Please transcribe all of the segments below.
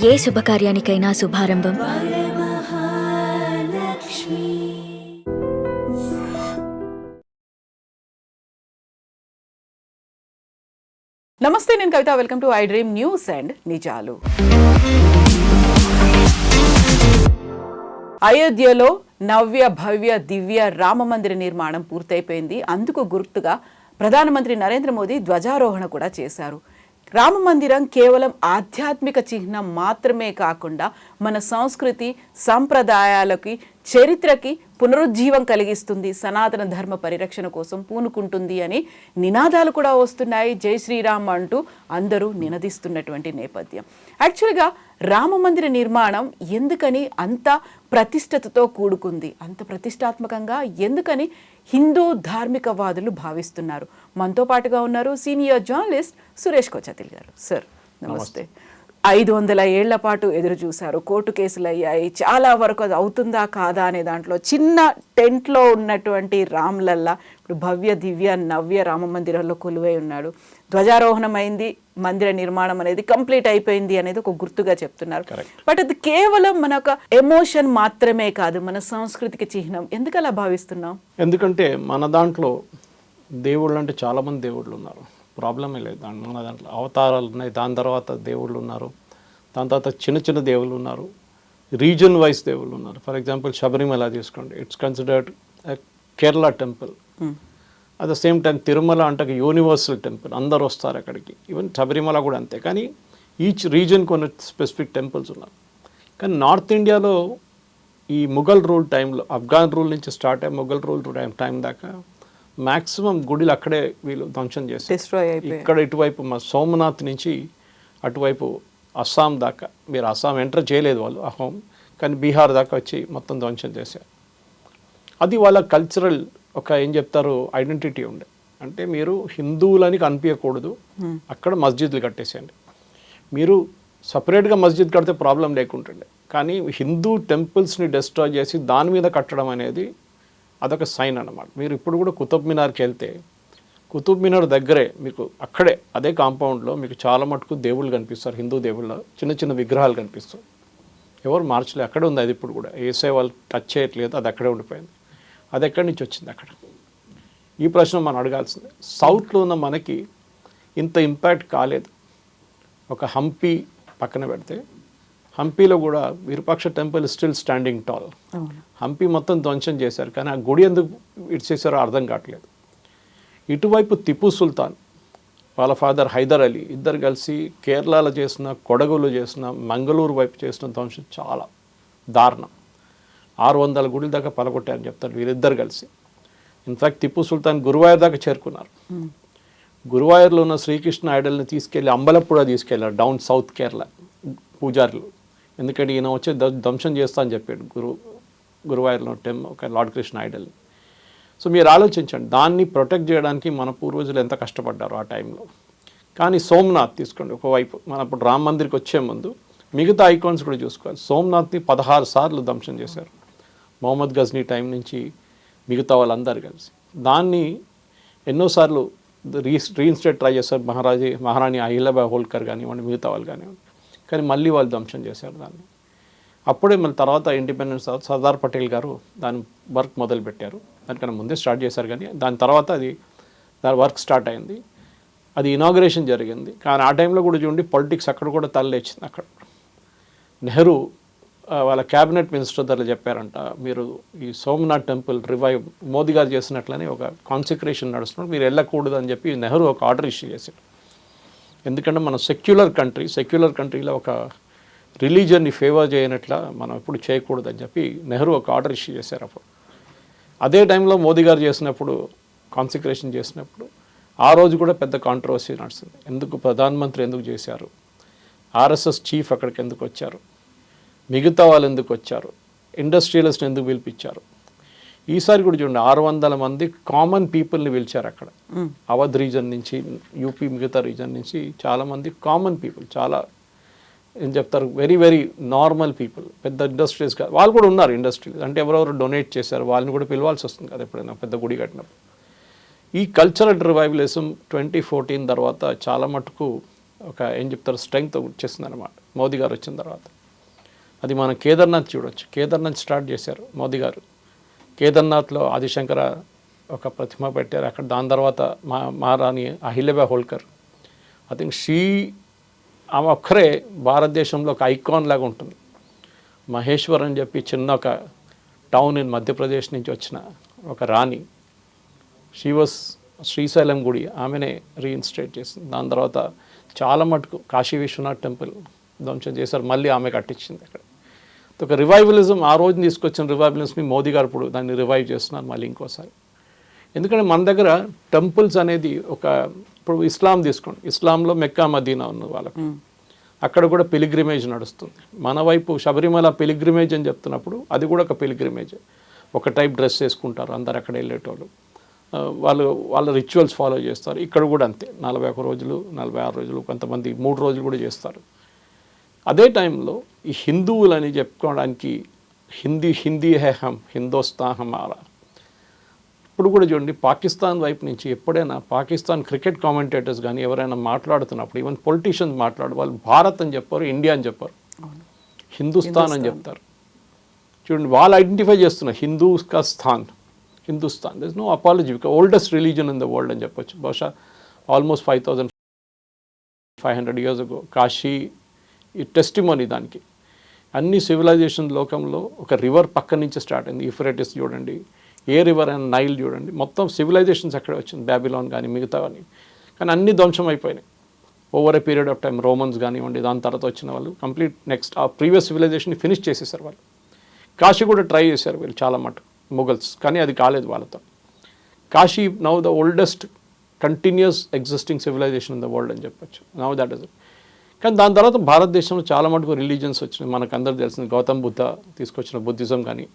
ఏ శుభకార్యానికైనా శుభారంభం నమస్తే, నేను Kavitha. Welcome to iDream News and నిజాలు. అయోధ్యలో నవ్య భవ్య దివ్య రామ మందిర నిర్మాణం పూర్తయిపోయింది. అందుకు గుర్తుగా ప్రధానమంత్రి నరేంద్ర మోదీ ధ్వజారోహణ కూడా చేశారు. రామ మందిరం కేవలం ఆధ్యాత్మిక చిహ్నం మాత్రమే కాకుండా మన సంస్కృతి, సంప్రదాయాలకి, చరిత్రకి పునరుజ్జీవం కలిగిస్తుంది, సనాతన ధర్మ పరిరక్షణ కోసం పూనుకుంటుంది అని నినాదాలు కూడా వస్తున్నాయి. జై శ్రీరామ్ అంటూ అందరూ నినదిస్తున్నటువంటి నేపథ్యం. యాక్చువల్గా రామ మందిర నిర్మాణం ఎందుకని అంత ప్రతిష్టతతో కూడుకుంది, అంత ప్రతిష్టాత్మకంగా ఎందుకని హిందూ ధార్మికవాదులు భావిస్తున్నారు? మనతో పాటుగా ఉన్నారు సీనియర్ జర్నలిస్ట్ సురేష్ కొచ్చాతిల్ గారు. సార్ నమస్తే. 500 ఏళ్ల పాటు ఎదురు చూశారు, కోర్టు కేసులు అయ్యాయి, చాలా వరకు అది అవుతుందా కాదా అనే దాంట్లో చిన్న టెంట్లో ఉన్నటువంటి రామ్లల్లా ఇప్పుడు భవ్య దివ్య నవ్య రామ మందిరంలో కొలువై ఉన్నాడు. ధ్వజారోహణం అయింది, మందిర నిర్మాణం అనేది కంప్లీట్ అయిపోయింది అనేది ఒక గుర్తుగా చెప్తున్నారు. బట్ అది కేవలం మన ఒక ఎమోషన్ మాత్రమే కాదు, మన సంస్కృతికి చిహ్నం. ఎందుకు అలా భావిస్తున్నాం? ఎందుకంటే మన దాంట్లో దేవుళ్ళు అంటే చాలామంది దేవుళ్ళు ఉన్నారు, ప్రాబ్లమే లేదు. మన దాంట్లో అవతారాలు ఉన్నాయి, దాని తర్వాత దేవుళ్ళు ఉన్నారు, దాని తర్వాత చిన్న చిన్న దేవుళ్ళు ఉన్నారు, రీజన్ వైజ్ దేవుళ్ళు ఉన్నారు. ఫర్ ఎగ్జాంపుల్ శబరిమల తీసుకోండి, it's considered Kerala temple. At the same time Tirumala అంటే యూనివర్సల్ టెంపుల్, అందరు వస్తారు అక్కడికి. ఈవెన్ శబరిమల కూడా అంతే. కానీ ఈచ్ రీజన్ కొన్ని స్పెసిఫిక్ టెంపుల్స్ ఉన్నారు. కానీ నార్త్ ఇండియాలో ఈ ముఘల్ రూల్ టైంలో, ఆఫ్ఘన్ రూల్ నుంచి స్టార్ట్ అయ్యి ముఘల్ రూల్ టైం దాకా మ్యాక్సిమం గుడిలు అక్కడే వీళ్ళు ధ్వంసం చేస్తారు. ఇక్కడ ఇటువైపు మా సోమనాథ్ నుంచి అటువైపు అస్సాం దాకా, మీరు అస్సాం ఎంటర్ చేయలేదు వాళ్ళు అహోం, కానీ బీహార్ దాకా వచ్చి మొత్తం ధ్వంసం చేశారు. అది వాళ్ళ కల్చరల్ ఒక ఏం చెప్తారు ఐడెంటిటీ ఉండే. అంటే మీరు హిందువులని కనిపించకూడదు, అక్కడ మస్జిద్లు కట్టేసేయండి. మీరు సపరేట్గా మస్జిద్ కడితే ప్రాబ్లం లేకుంటుండే, కానీ హిందూ టెంపుల్స్ని డిస్ట్రాయ్ చేసి దాని మీద కట్టడం అనేది అదొక సైన్ అన్నమాట. మీరు ఇప్పుడు కూడా కుతుబ్ మినార్కి వెళ్తే కుతుబ్ మినార్ దగ్గరే మీకు అక్కడే అదే కాంపౌండ్లో మీకు చాలా మటుకు దేవుళ్ళు కనిపిస్తారు, హిందూ దేవుళ్ళు చిన్న చిన్న విగ్రహాలు కనిపిస్తాయి. ఎవరు మార్చలేదు, అక్కడే ఉంది అది. ఇప్పుడు కూడా ఏసే వాళ్ళు టచ్ చేయట్లేదు, అది అక్కడే ఉండిపోయింది. అది ఎక్కడి నుంచి వచ్చింది అక్కడ? ఈ ప్రశ్న మనం అడగాల్సిందే. సౌత్లో ఉన్న మనకి ఇంత ఇంపాక్ట్ కాలేదు. ఒక హంపి పక్కన పెడితే హంపీలో కూడా Virupaksha temple still standing tall. Hampi మొత్తం ధ్వంసం చేశారు, కానీ ఆ గుడి ఎందుకు ఇడ్చేసారో అర్థం కావట్లేదు. ఇటువైపు టిప్పు సుల్తాన్ వాళ్ళ ఫాదర్ హైదర్ అలీ ఇద్దరు కలిసి కేరళలో చేసిన, కొడగులో చేసిన, మంగళూరు వైపు చేసిన ధ్వంసం చాలా దారుణం. 600 గుడి దాకా పలగొట్టారని చెప్తారు వీరిద్దరు కలిసి. ఇన్ఫ్యాక్ట్ టిప్పు సుల్తాన్ గురువాయూర్ దాకా చేరుకున్నారు. గురువాయూర్లో ఉన్న శ్రీకృష్ణ ఐడల్ని తీసుకెళ్ళి అంబలప్పుడ తీసుకెళ్ళారు, డౌన్ సౌత్ కేరళ పూజారులు. ఎందుకంటే ఈయన వచ్చి ధ్వంసం చేస్తా అని చెప్పాడు గురువాయూర్లో ఒక లార్డ్ కృష్ణ ఐడల్ని. సో మీరు ఆలోచించండి, దాన్ని ప్రొటెక్ట్ చేయడానికి మన పూర్వజులు ఎంత కష్టపడ్డారు ఆ టైంలో. కానీ సోమనాథ్ తీసుకోండి ఒకవైపు, మన ఇప్పుడు రామ మందిర్కి వచ్చే ముందు మిగతా ఐకాన్స్ కూడా చూసుకోవాలి. సోమనాథ్ని 16 సార్లు ధ్వంసం చేశారు మొహమ్మద్ గజ్నీ టైం నుంచి మిగతా వాళ్ళందరూ కలిసి. దాన్ని ఎన్నోసార్లు రీఇన్స్టేట్ ట్రై చేశారు మహారాణి అహిల్యాబాయి హోల్కర్ కానివ్వండి, మిగతా వాళ్ళు కానివ్వండి. కానీ మళ్ళీ వాళ్ళు ధ్వంసం చేశారు దాన్ని. అప్పుడే మళ్ళీ తర్వాత ఇండిపెండెన్స్ సర్దార్ పటేల్ గారు దాని వర్క్ మొదలుపెట్టారు. దానికన్నా ముందే స్టార్ట్ చేశారు, కానీ దాని తర్వాత దాని వర్క్ స్టార్ట్ అయింది. అది ఇనాగ్రేషన్ జరిగింది. కానీ ఆ టైంలో కూడా చూడండి పాలిటిక్స్ అక్కడ కూడా తలలేచింది. అక్కడ నెహ్రూ వాళ్ళ క్యాబినెట్ మినిస్టర్ దగ్గర చెప్పారంట, మీరు ఈ సోమనాథ్ టెంపుల్ రివైవ్ మోదీ గారు చేసినట్లనే ఒక కాన్సెక్రేషన్ నడుస్తున్నప్పుడు మీరు వెళ్ళకూడదు అని చెప్పి నెహ్రూ ఒక ఆర్డర్ ఇష్యూ చేశారు. ఎందుకంటే మనం సెక్యులర్ కంట్రీలో ఒక రిలీజియన్ని ఫేవర్ చేయనట్లా మనం ఎప్పుడు చేయకూడదు అని చెప్పి నెహ్రూ ఒక ఆర్డర్ ఇష్యూ చేశారు. అప్పుడు అదే టైంలో మోదీ గారు చేసినప్పుడు కాన్సెక్రేషన్ చేసినప్పుడు ఆ రోజు కూడా పెద్ద కాంట్రవర్సీ నడుస్తుంది. ఎందుకు ప్రధానమంత్రి ఎందుకు చేశారు, ఆర్ఎస్ఎస్ చీఫ్ అక్కడికి ఎందుకు వచ్చారు, మిగతా వాళ్ళు ఎందుకు వచ్చారు, ఇండస్ట్రియలిస్ట్ ఎందుకు పిలిపించారు. ఈసారి కూడా చూడండి 600 మంది కామన్ పీపుల్ని పిలిచారు అక్కడ. అవధ్ రీజన్ నుంచి, యూపీ మిగతా రీజన్ నుంచి చాలామంది కామన్ పీపుల్, చాలా ఏం చెప్తారు వెరీ వెరీ నార్మల్ పీపుల్, పెద్ద ఇండస్ట్రీస్ కాదు, వాళ్ళు కూడా ఉన్నారు ఇండస్ట్రీస్. అంటే ఎవరెవరు డొనేట్ చేశారు వాళ్ళని కూడా పిలవాల్సి వస్తుంది కదా ఎప్పుడైనా పెద్ద గుడి కట్టినప్పుడు. ఈ కల్చరల్ రివైవలిజం 2014 తర్వాత చాలా మటుకు ఒక ఏం చెప్తారు స్ట్రెంగ్త్ వచ్చేసింది అనమాట మోదీ గారు వచ్చిన తర్వాత. అది మనం కేదార్నాథ్ చూడొచ్చు. కేదార్నాథ్ స్టార్ట్ చేశారు మోదీ గారు. కేదార్నాథ్లో ఆదిశంకర ఒక ప్రతిమ పెట్టారు అక్కడ. దాని తర్వాత మహారాణి అహిల్యబాయ్ హోల్కర్, ఐ థింక్ ఆమె ఒక్కరే భారతదేశంలో ఒక ఐకాన్ లాగా ఉంటుంది. మహేశ్వర్ అని చెప్పి చిన్న ఒక టౌన్ ఇన్ మధ్యప్రదేశ్ నుంచి వచ్చిన ఒక రాణి, షీ వాస్ శ్రీశైలం గుడి ఆమెనే రీఇన్స్టేట్ చేసింది. దాని తర్వాత చాలా మటుకు కాశీ విశ్వనాథ్ టెంపుల్ ధ్వంసం చేశారు, మళ్ళీ ఆమె కట్టించింది అక్కడ. ఒక రివైవలిజం ఆ రోజు తీసుకొచ్చిన రివైవలిజంని మోదీ గారు ఇప్పుడు దాన్ని రివైవ్ చేస్తున్నారు మళ్ళీ ఇంకోసారి. ఎందుకంటే మన దగ్గర టెంపుల్స్ అనేది ఇప్పుడు ఇస్లాం తీసుకోండి, ఇస్లాంలో మెక్కా మదీనా ఉన్న వాళ్ళకు అక్కడ కూడా పిలిగ్రిమేజ్ నడుస్తుంది. మన వైపు శబరిమల పిలిగ్రిమేజ్ అని చెప్తున్నప్పుడు అది కూడా ఒక పిలిగ్రిమేజ్. ఒక టైప్ డ్రెస్ వేసుకుంటారు అందరు అక్కడ వెళ్ళేటోళ్ళు, వాళ్ళ రిచువల్స్ ఫాలో చేస్తారు. ఇక్కడ కూడా అంతే 41 రోజులు 46 రోజులు కొంతమంది 3 రోజులు కూడా చేస్తారు. అదే టైంలో ఈ హిందువులని చెప్పుకోవడానికి హిందీ హే హమ్ హిందోస్తాన్ హమారా. ఇప్పుడు కూడా చూడండి పాకిస్తాన్ వైపు నుంచి ఎప్పుడైనా పాకిస్తాన్ క్రికెట్ కామెంటేటర్స్ కానీ ఎవరైనా మాట్లాడుతున్నప్పుడు ఈవెన్ పొలిటీషియన్స్ వాళ్ళు భారత్ అని చెప్పారు, ఇండియా అని చెప్పారు, హిందుస్థాన్ అని చెప్తారు. చూడండి వాళ్ళు ఐడెంటిఫై చేస్తున్నారు Hindustan. There is no apology, oldest religion in the world అని చెప్పొచ్చు. బహుశా ఆల్మోస్ట్ 5500 years ago కాశీ ఈ టెస్టిమోనీ దానికి. అన్ని సివిలైజేషన్ లోకంలో ఒక రివర్ పక్క నుంచి స్టార్ట్ అయింది. యూఫ్రేటిస్ చూడండి, ఏ రివర్ అండ్ నైల్ చూడండి, మొత్తం సివిలైజేషన్స్ అక్కడే వచ్చింది, బ్యాబిలాన్ కానీ మిగతా కానీ అన్ని ధ్వంసం అయిపోయినాయి over a period of time. Romans కానివ్వండి, దాని తర్వాత వచ్చిన వాళ్ళు కంప్లీట్ నెక్స్ట్ ఆ ప్రీవియస్ సివిలైజేషన్ని ఫినిష్ చేసేసారు వాళ్ళు. కాశీ కూడా ట్రై చేశారు వీళ్ళు చాలా మటుకు మొఘల్స్, కానీ అది కాలేదు వాళ్ళతో. Kashi now the oldest continuous existing civilisation in the world అని చెప్పొచ్చు. Now that is it. కానీ దాని తర్వాత భారతదేశంలో చాలా మటుకు రిలీజియన్స్ వచ్చినాయి. మనకు అందరూ తెలిసింది గౌతమ్ బుద్ధ తీసుకొచ్చిన బుద్ధిజం కానీ,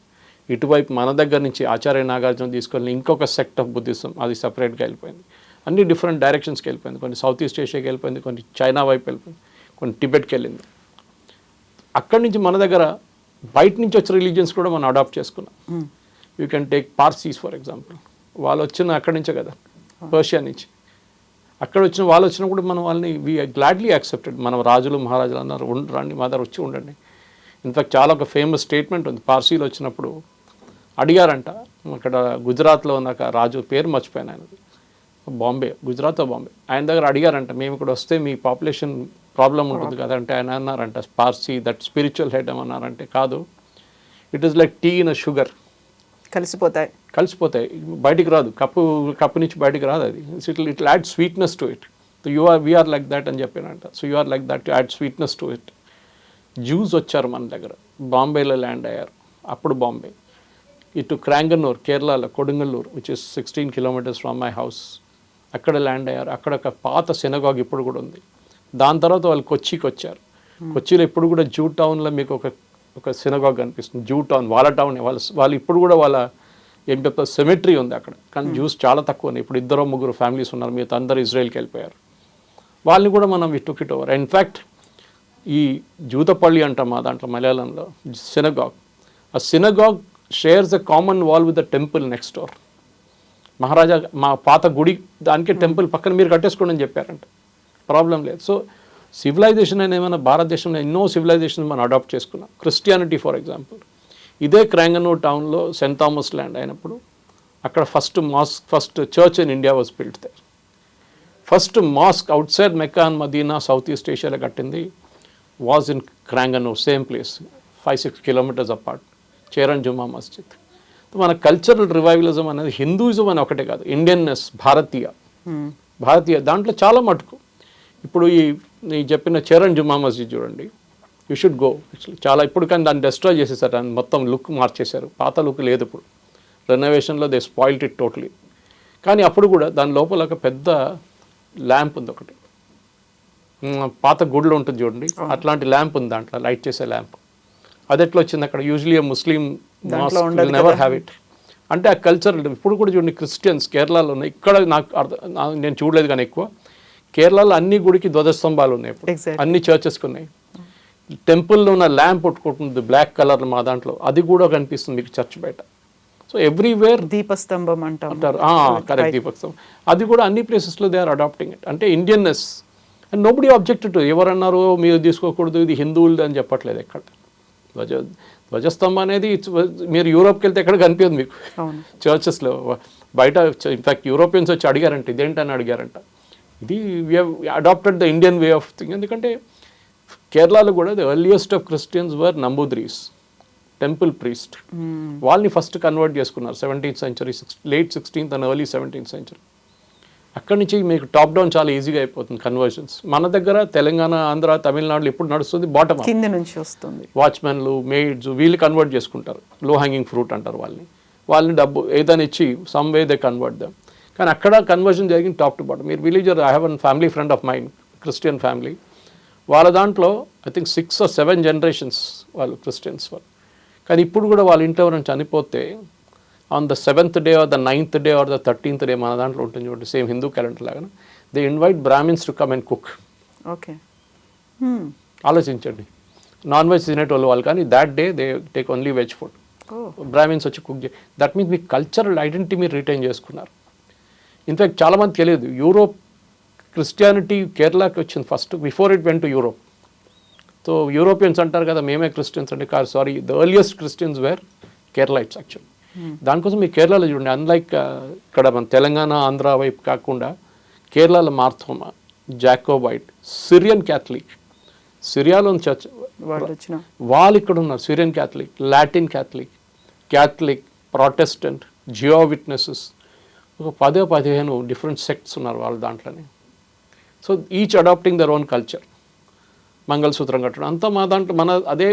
ఇటువైపు మన దగ్గర నుంచి ఆచార్య నాగార్జున తీసుకొని ఇంకొక సెక్ట్ ఆఫ్ బుద్ధిజం అది సపరేట్గా వెళ్ళిపోయింది. అన్ని డిఫరెంట్ డైరెక్షన్స్కి వెళ్ళిపోయింది. కొన్ని సౌత్ ఈస్ట్ ఏషియాకి వెళ్ళిపోయింది, కొన్ని చైనా వైపు వెళ్ళిపోయింది, కొన్ని టిబెట్కి వెళ్ళింది. అక్కడి నుంచి మన దగ్గర బయట నుంచి వచ్చిన రిలీజియన్స్ కూడా మనం అడాప్ట్ చేసుకున్నాం. You can take Parsis for example. వాళ్ళు వచ్చిన అక్కడి నుంచే కదా, పర్షియా నుంచి. అక్కడ వచ్చిన వాళ్ళు వచ్చినప్పుడు మనం వాళ్ళని వీ గ్లాడ్లీ యాక్సెప్టెడ్. మనం రాజులు మహారాజులు అన్నారు, రండి మా దగ్గర వచ్చి ఉండండి. ఇన్ఫ్యాక్ట్ చాలా ఒక ఫేమస్ స్టేట్మెంట్ ఉంది. పార్సీలు వచ్చినప్పుడు అడిగారంట, అక్కడ గుజరాత్లో ఉన్న రాజు పేరు మర్చిపోయాను ఆయనది, గుజరాత్ బాంబే, ఆయన దగ్గర అడిగారంట, మేము ఇక్కడ వస్తే మీ పాపులేషన్ ప్రాబ్లం ఉంటుంది కదా అంటే ఆయన అన్నారంట, పార్సీ దట్ స్పిరిచువల్ హెడ్ ఏమన్నారంటే కాదు, it is like tea in sugar, కలిసిపోతాయి బయటికి రాదు, కప్పు నుంచి బయటికి రాదు అది. It add sweetness to it. We are like that అని చెప్పానంట. So you are like that to add sweetness to it. Jews వచ్చారు మన దగ్గర, బాంబేలో ల్యాండ్ అయ్యారు. అప్పుడు బాంబే ఇటు క్రాంగనూర్ కేరళలో Kodungallur which is 16 kilometers from my house, అక్కడ ల్యాండ్ అయ్యారు. అక్కడ ఒక పాత సినగాగ్ ఇప్పుడు కూడా ఉంది. దాని తర్వాత వాళ్ళు కొచ్చికి వచ్చారు. కొచ్చిలో ఇప్పుడు కూడా జూ టౌన్లో మీకు ఒక సినగాగ్ కనిపిస్తుంది. జూ టౌన్ వాళ్ళ టౌన్, వాళ్ళు ఇప్పుడు కూడా వాళ్ళ ఏం చెప్తారు సెమెట్రీ ఉంది అక్కడ. కానీ జ్యూస్ చాలా తక్కువ ఉన్నాయి. ఇప్పుడు 2-3 ఫ్యామిలీస్ ఉన్నారు, మిగతా అందరూ ఇజ్రాయెల్కి వెళ్ళిపోయారు. వాళ్ళని కూడా మనం టుక్ ఇట్ ఓవర్. ఇన్ఫ్యాక్ట్ ఈ జూతపల్లి అంటాం మా దాంట్లో మలయాళంలో సినగాగ్. ఆ synagogue shares a common wall with the temple next door. Maharaja మా పాత గుడి దానికే టెంపుల్ పక్కన మీరు కట్టేసుకోండి అని చెప్పారంట, ప్రాబ్లం లేదు. సో సివిలైజేషన్ అని ఏమైనా భారతదేశంలో ఎన్నో సివిలైజేషన్ మనం అడాప్ట్ చేసుకున్నాం. క్రిస్టియానిటీ ఫర్ ఎగ్జాంపుల్, ఇదే క్రాంగనూర్ టౌన్లో సెయింట్ థామస్ ల్యాండ్ అయినప్పుడు అక్కడ first church in India was built there. First mosque outside Mecca and Medina south east ఏషియాలో కట్టింది was in Cranganore, same place, 5-6 kilometers apart, Cheran Juma Masjid. మన కల్చరల్ రివైవలిజం అనేది Hinduism అని ఒకటే కాదు, ఇండియన్నెస్, భారతీయ దాంట్లో చాలా మటుకు. ఇప్పుడు నీ చెప్పిన చేరన్ జుమ్మా మస్జిద్ చూడండి, యూ షుడ్ గో. యాక్చువల్లీ చాలా ఇప్పుడు కానీ దాన్ని డెస్ట్రాయ్ చేసేసారు, దాన్ని మొత్తం లుక్ మార్చేశారు, పాత లుక్ లేదు ఇప్పుడు. రెనోవేషన్లో దే స్పాయిల్డ్ ఇట్ టోటలీ. కానీ అప్పుడు కూడా దాని లోపల ఒక పెద్ద ల్యాంప్ ఉంది, ఒకటి పాత గుడిలో ఉంటుంది చూడండి, అట్లాంటి ల్యాంప్ ఉంది దాంట్లో, లైట్ చేసే ల్యాంప్. అది ఎట్లా వచ్చింది అక్కడ? Usually Muslim never have it. అంటే ఆ కల్చర్ ఇప్పుడు కూడా చూడండి. క్రిస్టియన్స్ కేరళలో ఉన్నాయి, ఇక్కడ నేను చూడలేదు కానీ ఎక్కువ కేరళలో అన్ని గుడికి ధ్వజస్తంభాలు ఉన్నాయి ఇప్పుడు, అన్ని చర్చెస్కి ఉన్నాయి. టెంపుల్లో ఉన్న ల్యాంప్ కొట్టుకుంటుంది బ్లాక్ కలర్ మా దాంట్లో, అది కూడా కనిపిస్తుంది మీకు చర్చ్ బయట. సో ఎవ్రీవేర్ దీపస్తంభం అంటారు, కరెక్ట్, దీపస్తంభం. అది కూడా అన్ని ప్లేసెస్లో దే ఆర్ అడాప్టింగ్ ఇట్. అంటే Indianness and nobody objected to. ఎవరన్నారు మీరు తీసుకోకూడదు ఇది హిందువులది అని చెప్పట్లేదు ఎక్కడ. ధ్వజస్తంభం అనేది మీరు యూరోప్కి వెళ్తే ఎక్కడ కనిపించదు మీకు చర్చెస్లో. బయట ఇన్ఫ్యాక్ట్ యూరోపియన్స్ వచ్చి అడిగారంట ఇదేంటని అడిగారంట. ఇది we have adapted the Indian way of thing. ఎందుకంటే కేరళలో కూడా the earliest of Christians were Namboodiris, temple priest. వాళ్ళని ఫస్ట్ కన్వర్ట్ చేసుకున్నారు 17th century, late 16th and early 17th century. అక్కడి నుంచి మీకు టాప్ డౌన్ చాలా ఈజీగా అయిపోతుంది కన్వర్షన్స్. మన దగ్గర తెలంగాణ, ఆంధ్ర, తమిళనాడులో ఇప్పుడు నడుస్తుంది బాటమ్ కింద నుంచి వస్తుంది. వాచ్మెన్లు, మెయిడ్స్ వీళ్ళు కన్వర్ట్ చేసుకుంటారు. లో హ్యాంగింగ్ ఫ్రూట్ అంటారు వాళ్ళని డబ్బు ఏదైనా ఇచ్చి some way they convert them. కానీ అక్కడ కన్వర్షన్ జరిగింది టాప్ టు బాటమ్. మీరు villager, I have an family friend of mind, Christian family. వాళ్ళ దాంట్లో ఐ థింక్ 6 or 7 generations వాళ్ళు క్రిస్టియన్స్ వాళ్ళు. కానీ ఇప్పుడు కూడా వాళ్ళ ఇంట్లో ఎవరైనా చనిపోతే on the 7th day or the 9th day or the 13th day మన దాంట్లో ఉంటుంది చూడండి, సేమ్ హిందూ క్యాలెండర్ లాగా, they invite Brahmins to come and cook. Okay, ఆలోచించండి. నాన్ వెజ్ తినేటోళ్ళు వాళ్ళు, కానీ that day they take only veg food. Brahmins వచ్చి కుక్ చేసి, దట్ మీన్స్ మీ కల్చరల్ ఐడెంటిటీ మీరు రిటైన్ చేసుకున్నారు. ఇన్ఫ్యాక్ట్ చాలామంది తెలియదు, యూరోప్ క్రిస్టియానిటీ కేరళకి వచ్చింది first before it went to Europe. So Europeans అంటారు కదా మేమే క్రిస్టియన్స్ అంటే, కాదు, sorry, the earliest Christians were Keralites actual. దానికోసం మీ కేరళలో చూడండి, అన్లైక్ ఇక్కడ మన తెలంగాణ, ఆంధ్ర వైపు కాకుండా కేరళలో మార్థోమా, జాకోబైట్, సిరియన్ క్యాథలిక్, సిరియాలో చర్చ్ వాళ్ళు ఇక్కడ ఉన్నారు. Syrian Catholic, Latin Catholic, Catholic, Protestant, జియో విట్నెసెస్, ఒక 10-15 డిఫరెంట్ సెక్ట్స్ ఉన్నారు వాళ్ళ దాంట్లోనే. So each adapting their own culture. Mangalsutra కట్టడం అంతా మా దాంట్లో మన అదే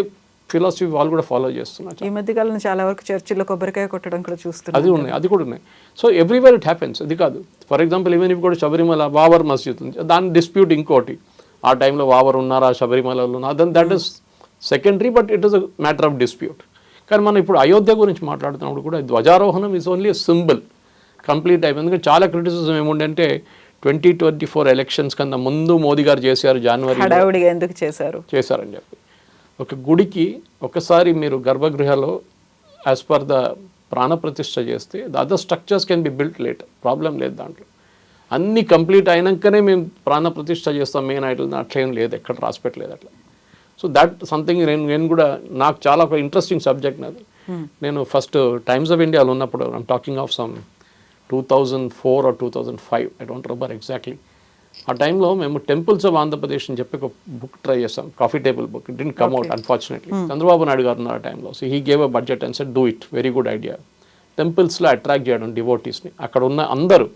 ఫిలాసఫీ వాళ్ళు కూడా ఫాలో చేస్తున్నారు. ఈ మధ్య కాలంలో చాలా వరకు చర్చిలో కొబ్బరికాయ కొట్టడం కూడా చూస్తున్నారు. అది కూడా ఉన్నాయి. So everywhere it happens. అది కాదు, ఫర్ ఎగ్జాంపుల్ ఈవెన్ ఇప్పుడు కూడా శబరిమల వావర్ మస్జిద్ ఉంది, దాని డిస్ప్యూట్ ఇంకోటి. ఆ టైంలో వావర్ ఉన్నారా, శబరిమలలో ఉన్నారు, that is secondary, but it is a matter of dispute. కానీ మనం ఇప్పుడు అయోధ్య గురించి మాట్లాడుతున్నప్పుడు కూడా ధ్వజారోహణం is only a symbol, complete అయిపోయింది. ఎందుకంటే చాలా క్రిటిసిజం ఏముండంటే 2024 ఎలక్షన్స్ కన్నా ముందు మోదీ గారు చేశారు, జనవరి ఎందుకు చేశారని చెప్పి. ఒక గుడికి ఒకసారి మీరు గర్భగృహలో యాజ్ పర్ ద ప్రాణప్రతిష్ఠ చేస్తే the other structures can be built later, problem లేదు దాంట్లో. అన్నీ కంప్లీట్ అయినాకనే మేము ప్రాణప్రతిష్ఠ చేస్తాం మెయిన్ ఐడల్, అట్లేం లేదు, ఎక్కడ రాసిపెట్టలేదు అట్లా. సో దట్ సంథింగ్ నేను కూడా నాకు చాలా ఒక ఇంట్రెస్టింగ్ సబ్జెక్ట్ నాది. నేను ఫస్ట్ టైమ్స్ ఆఫ్ ఇండియాలో ఉన్నప్పుడు, I'm talking of some 2004 or 2005, I don't remember exactly. ఆ టైంలో మేము టెంపుల్స్ ఆఫ్ ఆంధ్రప్రదేశ్ అని చెప్పి ఒక బుక్ ట్రై చేస్తాం, coffee table book. It didn't come out unfortunately. Chandrababu Naidu గారు ఉన్నారు ఆ టైంలో. So he gave a budget and said do it, very good idea. టెంపుల్స్లో అట్రాక్ట్ చేయడం డివోటీస్ని, అక్కడ ఉన్న అందరూ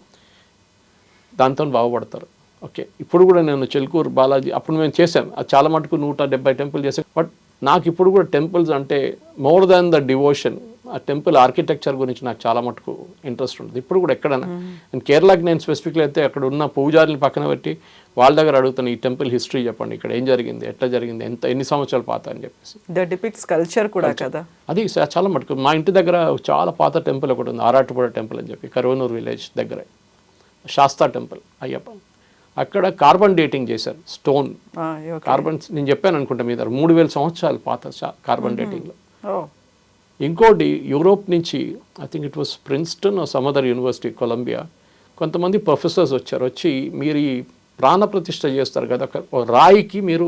దాంతో బాగుపడతారు. ఓకే, ఇప్పుడు కూడా నేను చిలుకూరు బాలాజీ అప్పుడు మేము చేసాం, అది చాలా మటుకు 170 టెంపుల్ చేసాం. బట్ నాకు ఇప్పుడు కూడా టెంపుల్స్ అంటే మోర్ దాన్ ద డివోషన్, ఆ టెంపుల్ ఆర్కిటెక్చర్ గురించి నాకు చాలా మటుకు ఇంట్రెస్ట్ ఉంటుంది ఇప్పుడు కూడా. ఎక్కడైనా నేను కేరళకి నేను స్పెసిఫిక్గా అయితే అక్కడ ఉన్న పూజారిని పక్కన పెట్టి వాళ్ళ దగ్గర అడుగుతాను, ఈ టెంపుల్ హిస్టరీ చెప్పండి, ఇక్కడ ఏం జరిగింది, ఎట్లా జరిగింది, ఎన్ని సంవత్సరాల పాత అని చెప్పేసి. డిపిక్ట్స్ కల్చర్ కూడా కదా అది చాలా మటుకు. మా ఇంటి దగ్గర చాలా పాత టెంపుల్ ఒకటి ఉంది, ఆరాటుపూడ టెంపుల్ అని చెప్పి, కరువనూరు విలేజ్ దగ్గర శాస్తా టెంపుల్ అయ్యప్ప. అక్కడ కార్బన్ డేటింగ్ చేశారు, స్టోన్ కార్బన్. నేను చెప్పాను అనుకుంటా మీ దగ్గర 3000 సంవత్సరాలు పాత కార్బన్ డేటింగ్లో. ఇంకోటి యూరోప్ నుంచి, I think it was Princeton or some other university, Columbia, కొంతమంది ప్రొఫెసర్స్ వచ్చి మీరు ఈ ప్రాణప్రతిష్ఠ చేస్తారు కదా, రాయికి మీరు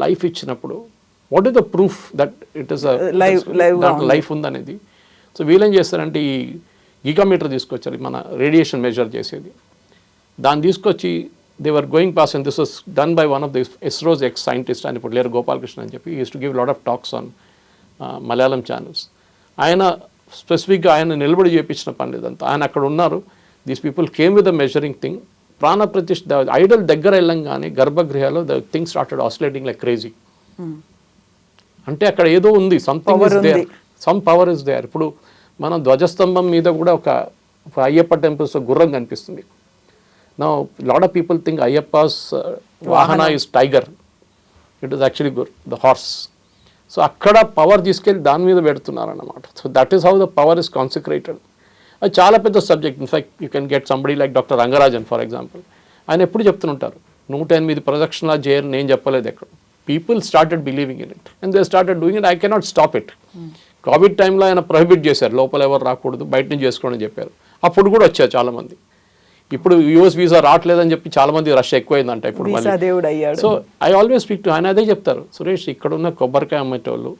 లైఫ్ ఇచ్చినప్పుడు what is the proof that it is life ఉందనేది. సో వీళ్ళేం చేస్తారంటే ఈ గిగామీటర్ తీసుకొచ్చారు, మన రేడియేషన్ మెజర్ చేసేది. దాన్ని తీసుకొచ్చి they were going pass, and this was done by one of the ISRO's X scientist అని ఇప్పుడు లేరు, గోపాలకృష్ణ అని చెప్పి. Use to give lot of talks on Malayalam channels. ఆయన స్పెసిఫిక్గా ఆయన నిలబడి చేయించిన పని లేదంతా. ఆయన అక్కడ ఉన్నారు. These people came with the measuring thing. ప్రాణప్రతిష్ఠ ఐడల్ దగ్గర వెళ్ళంగానే గర్భగృహాలో the thing started oscillating like crazy. అంటే అక్కడ ఏదో ఉంది, something is there, some power is there. ఇప్పుడు మనం ధ్వజస్తంభం మీద కూడా ఒక అయ్యప్ప టెంపుల్స్ గుర్రం కనిపిస్తుంది. Now lot of people think Ayyappa's వాహన is tiger, it is actually the horse. So అక్కడ పవర్ తీసుకెళ్ళి దాని మీద పెడుతున్నారు అన్నమాట. So that is how the power is concentrated. అది చాలా పెద్ద subject. In fact you can get somebody like doctor Rangarajan for example. ఆయన ఎప్పుడు చెప్తుంటారు 108 ప్రదక్షిణాలు చేయరు, నేను చెప్పలేదు ఎక్కడ. People started believing in it and they started doing it. I cannot stop it. Covid టైంలో ఆయన ప్రొహిబిట్ చేశారు, లోపల ఎవరు రాకూడదు, బయట నుంచి చేసుకోండి అని చెప్పారు. అప్పుడు కూడా వచ్చారు చాలామంది. ఇప్పుడు యూఎస్ వీసా రావట్లేదని చెప్పి చాలా మంది రష్ ఎక్కువైందంట ఇప్పుడు వీసా దేవుడు అయ్యాడు. So I always speak to ఆయన అదే చెప్తారు, సురేష్ ఇక్కడ ఉన్న కొబ్బరికాయ అమ్మేటోళ్ళు,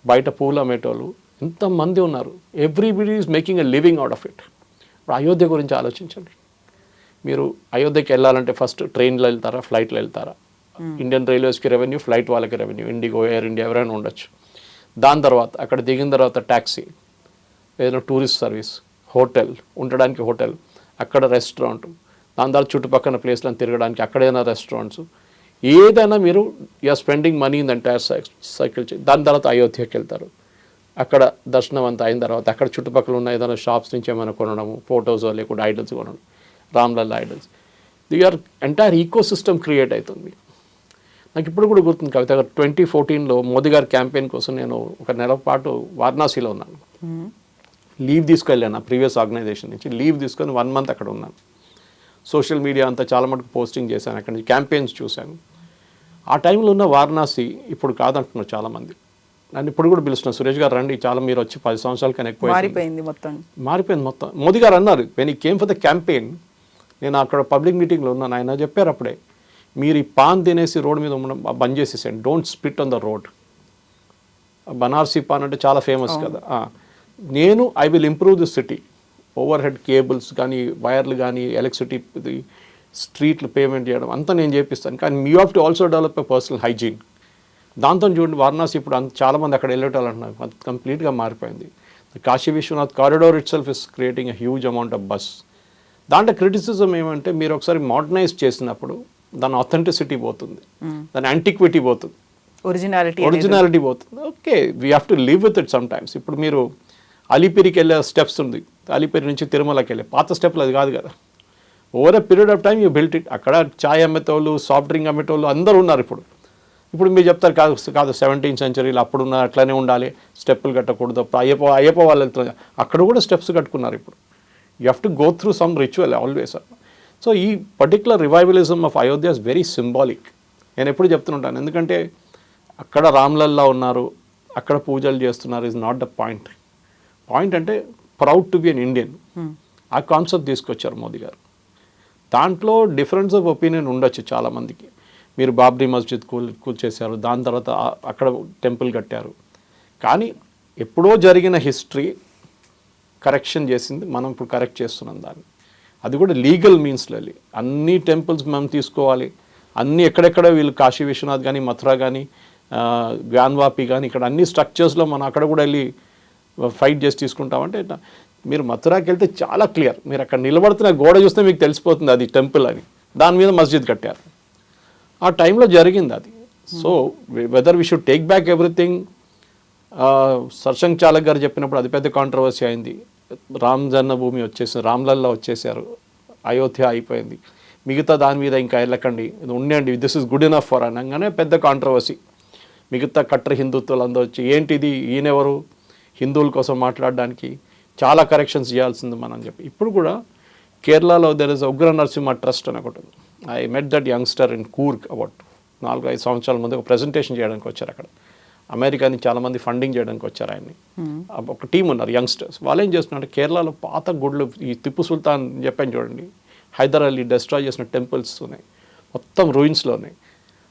బయట పూలు అమ్మేటోళ్ళు ఎంతమంది ఉన్నారు, everybody is making a living out of it. ఇప్పుడు అయోధ్య గురించి ఆలోచించండి. మీరు అయోధ్యకి వెళ్ళాలంటే ఫస్ట్ ట్రైన్లో వెళ్తారా, ఫ్లైట్లో వెళ్తారా? ఇండియన్ రైల్వేస్కి రెవెన్యూ, ఫ్లైట్ వాళ్ళకి రెవెన్యూ, ఇండిగో, ఎయిర్ ఇండియా ఎవరైనా ఉండొచ్చు. దాని తర్వాత అక్కడ దిగిన తర్వాత ట్యాక్సీ, ఏదైనా టూరిస్ట్ సర్వీస్, హోటల్, ఉండడానికి హోటల్, అక్కడ రెస్టారెంట్, దాని తర్వాత చుట్టుపక్కల ప్లేస్లను తిరగడానికి అక్కడైనా రెస్టారెంట్స్, ఏదైనా మీరు you are spending money in the entire cycle. దాని తర్వాత అయోధ్యకి వెళ్తారు, అక్కడ దర్శనం అంతా అయిన తర్వాత అక్కడ చుట్టుపక్కల ఉన్న ఏదైనా షాప్స్ నుంచి ఏమైనా కొనడము, ఫొటోస్ లేకుండా ఐడల్స్ కొనడం, Ramlalla idols, they are entire eco system create అవుతుంది. నాకు ఇప్పుడు కూడా గుర్తుంది కవిత గారు, 2014లో మోదీ గారి క్యాంపెయిన్ కోసం నేను ఒక నెల పాటు వారణాసిలో ఉన్నాను. లీవ్ తీసుకెళ్ళాను ప్రీవియస్ ఆర్గనైజేషన్ నుంచి, లీవ్ తీసుకొని 1 month అక్కడ ఉన్నాను. సోషల్ మీడియా అంతా చాలా మటుకు పోస్టింగ్ చేశాను, అక్కడి నుంచి క్యాంపెయిన్స్ చూశాను. ఆ టైంలో ఉన్న వారణాసి ఇప్పుడు కాదంటున్నారు చాలామంది. నన్ను ఇప్పుడు కూడా పిలుస్తున్నారు, సురేష్ గారు రండి, చాలా మీరు వచ్చి 10 సంవత్సరాల కన్నా ఎక్కువ మారిపోయింది మొత్తం. మోదీ గారు అన్నారు వెన్ ఈ కేమ్ ఫర్ ద క్యాంపెయిన్, నేను అక్కడ పబ్లిక్ మీటింగ్లో ఉన్నాను, ఆయన చెప్పారు అప్పుడే, మీరు ఈ పాన్ తినేసి రోడ్ మీద ఉండడం బంద్ చేసేసాను, don't spit on the road. Banarasi pan అంటే చాలా ఫేమస్ కదా. నేను I will improve the city, over head cables కానీ, వైర్లు కానీ, ఎలక్ట్రిసిటీ, స్ట్రీట్లు పేమెంట్ చేయడం అంతా నేను చేపిస్తాను, కానీ you have to also develop a personal hygiene. దాంతో చూడండి వారణాసి ఇప్పుడు చాలామంది అక్కడ వెళ్ళేటోళ్ళు అంటున్నారు, అది కంప్లీట్గా మారిపోయింది. Kashi Vishwanath corridor itself is creating a huge amount of buzz. దాంట్లో క్రిటిసిజం ఏమంటే, మీరు ఒకసారి మోడర్నైజ్ చేసినప్పుడు దాని ఆథెంటిసిటీ పోతుంది, దాని యాంటిక్విటీ పోతుంది, ఒరిజినాలిటీ పోతుంది. Okay, we have to live with it some times. ఇప్పుడు మీరు అలీపిరికి వెళ్ళే స్టెప్స్ ఉంది, అలీపిరి నుంచి తిరుమలకి వెళ్ళే పాత స్టెప్లు, అది కాదు కదా. Over a period of time you built it. అక్కడ చాయ్ అమ్మేటోళ్ళు, సాఫ్ట్ డ్రింక్ అమ్మేటోళ్ళు అందరూ ఉన్నారు. ఇప్పుడు మీరు చెప్తారు కాదు 17th centuryలో అప్పుడున్న అట్లనే ఉండాలి, స్టెప్పులు కట్టకూడదు. అయ్యప్ప వాళ్ళు వెళ్తున్నారు, అక్కడ కూడా స్టెప్స్ కట్టుకున్నారు. ఇప్పుడు you have to go through some ritual always. So ఈ particular revivalism of Ayodhya is very symbolic. నేను ఎప్పుడు చెప్తుంటాను, ఎందుకంటే అక్కడ రామ్లల్లా ఉన్నారు, అక్కడ పూజలు చేస్తున్నారు, is not the point. Point అంటే proud to be an Indian, ఆ కాన్సెప్ట్ తీసుకొచ్చారు మోదీ గారు. దాంట్లో డిఫరెన్స్ ఆఫ్ ఒపీనియన్ ఉండొచ్చు చాలామందికి. మీరు బాబ్రీ మస్జిద్ కూల్చేశారు, దాని తర్వాత అక్కడ టెంపుల్ కట్టారు, కానీ ఎప్పుడో జరిగిన హిస్టరీ కరెక్షన్ చేసింది, మనం ఇప్పుడు కరెక్ట్ చేస్తున్నాం దాన్ని. అది కూడా లీగల్ మీన్స్లో. అన్ని టెంపుల్స్ మనం తీసుకోవాలి, అన్ని ఎక్కడెక్కడ వీళ్ళు కాశీ విశ్వనాథ్ కానీ, మథురా కానీ, గ్యాన్వాపి కానీ, ఇక్కడ అన్ని స్ట్రక్చర్స్లో మనం అక్కడ కూడా వెళ్ళి ఫైట్ చేసి తీసుకుంటామంటే, మీరు మథురాకి వెళ్తే చాలా క్లియర్, మీరు అక్కడ నిలబడుతున్న గోడ చూస్తే మీకు తెలిసిపోతుంది అది టెంపుల్ అని. దాని మీద మస్జిద్ కట్టారు, ఆ టైంలో జరిగింది అది. So whether we should take back everything. Sarsanghchalak garu చెప్పినప్పుడు అది పెద్ద కాంట్రవర్సీ అయింది. రామ్ జన్మభూమి వచ్చేసి రామ్లల్లా వచ్చేసారు, అయోధ్య అయిపోయింది, మిగతా దాని మీద ఇంకా వెళ్ళకండి, ఇది ఉండండి, this is good enough for అనగానే పెద్ద కాంట్రవర్సీ. మిగతా కట్టర్ హిందుత్వాలు అందరూ వచ్చి ఏంటిది, ఈయనెవరు హిందువుల కోసం మాట్లాడడానికి, చాలా కరెక్షన్స్ చేయాల్సింది మనం చెప్పి. ఇప్పుడు కూడా కేరళలో దెర్ ఇస్ ఉగ్ర నరసింహ ట్రస్ట్ అని ఒకటి. I met that youngster in Coorg about 4-5 సంవత్సరాల ముందు ఒక ప్రెజెంటేషన్ చేయడానికి వచ్చారు. అక్కడ అమెరికా నుంచి చాలామంది ఫండింగ్ చేయడానికి వచ్చారు ఆయన్ని. ఒక టీం ఉన్నారు యంగ్స్టర్స్. వాళ్ళు ఏం చేస్తున్నారంటే, కేరళలో పాత గుళ్ళు, ఈ టిప్పు సుల్తాన్ చెప్పాను చూడండి, హైదర్ అలీ డెస్ట్రాయ్ చేసిన టెంపుల్స్ ఉన్నాయి, మొత్తం రూయిన్స్లో ఉన్నాయి.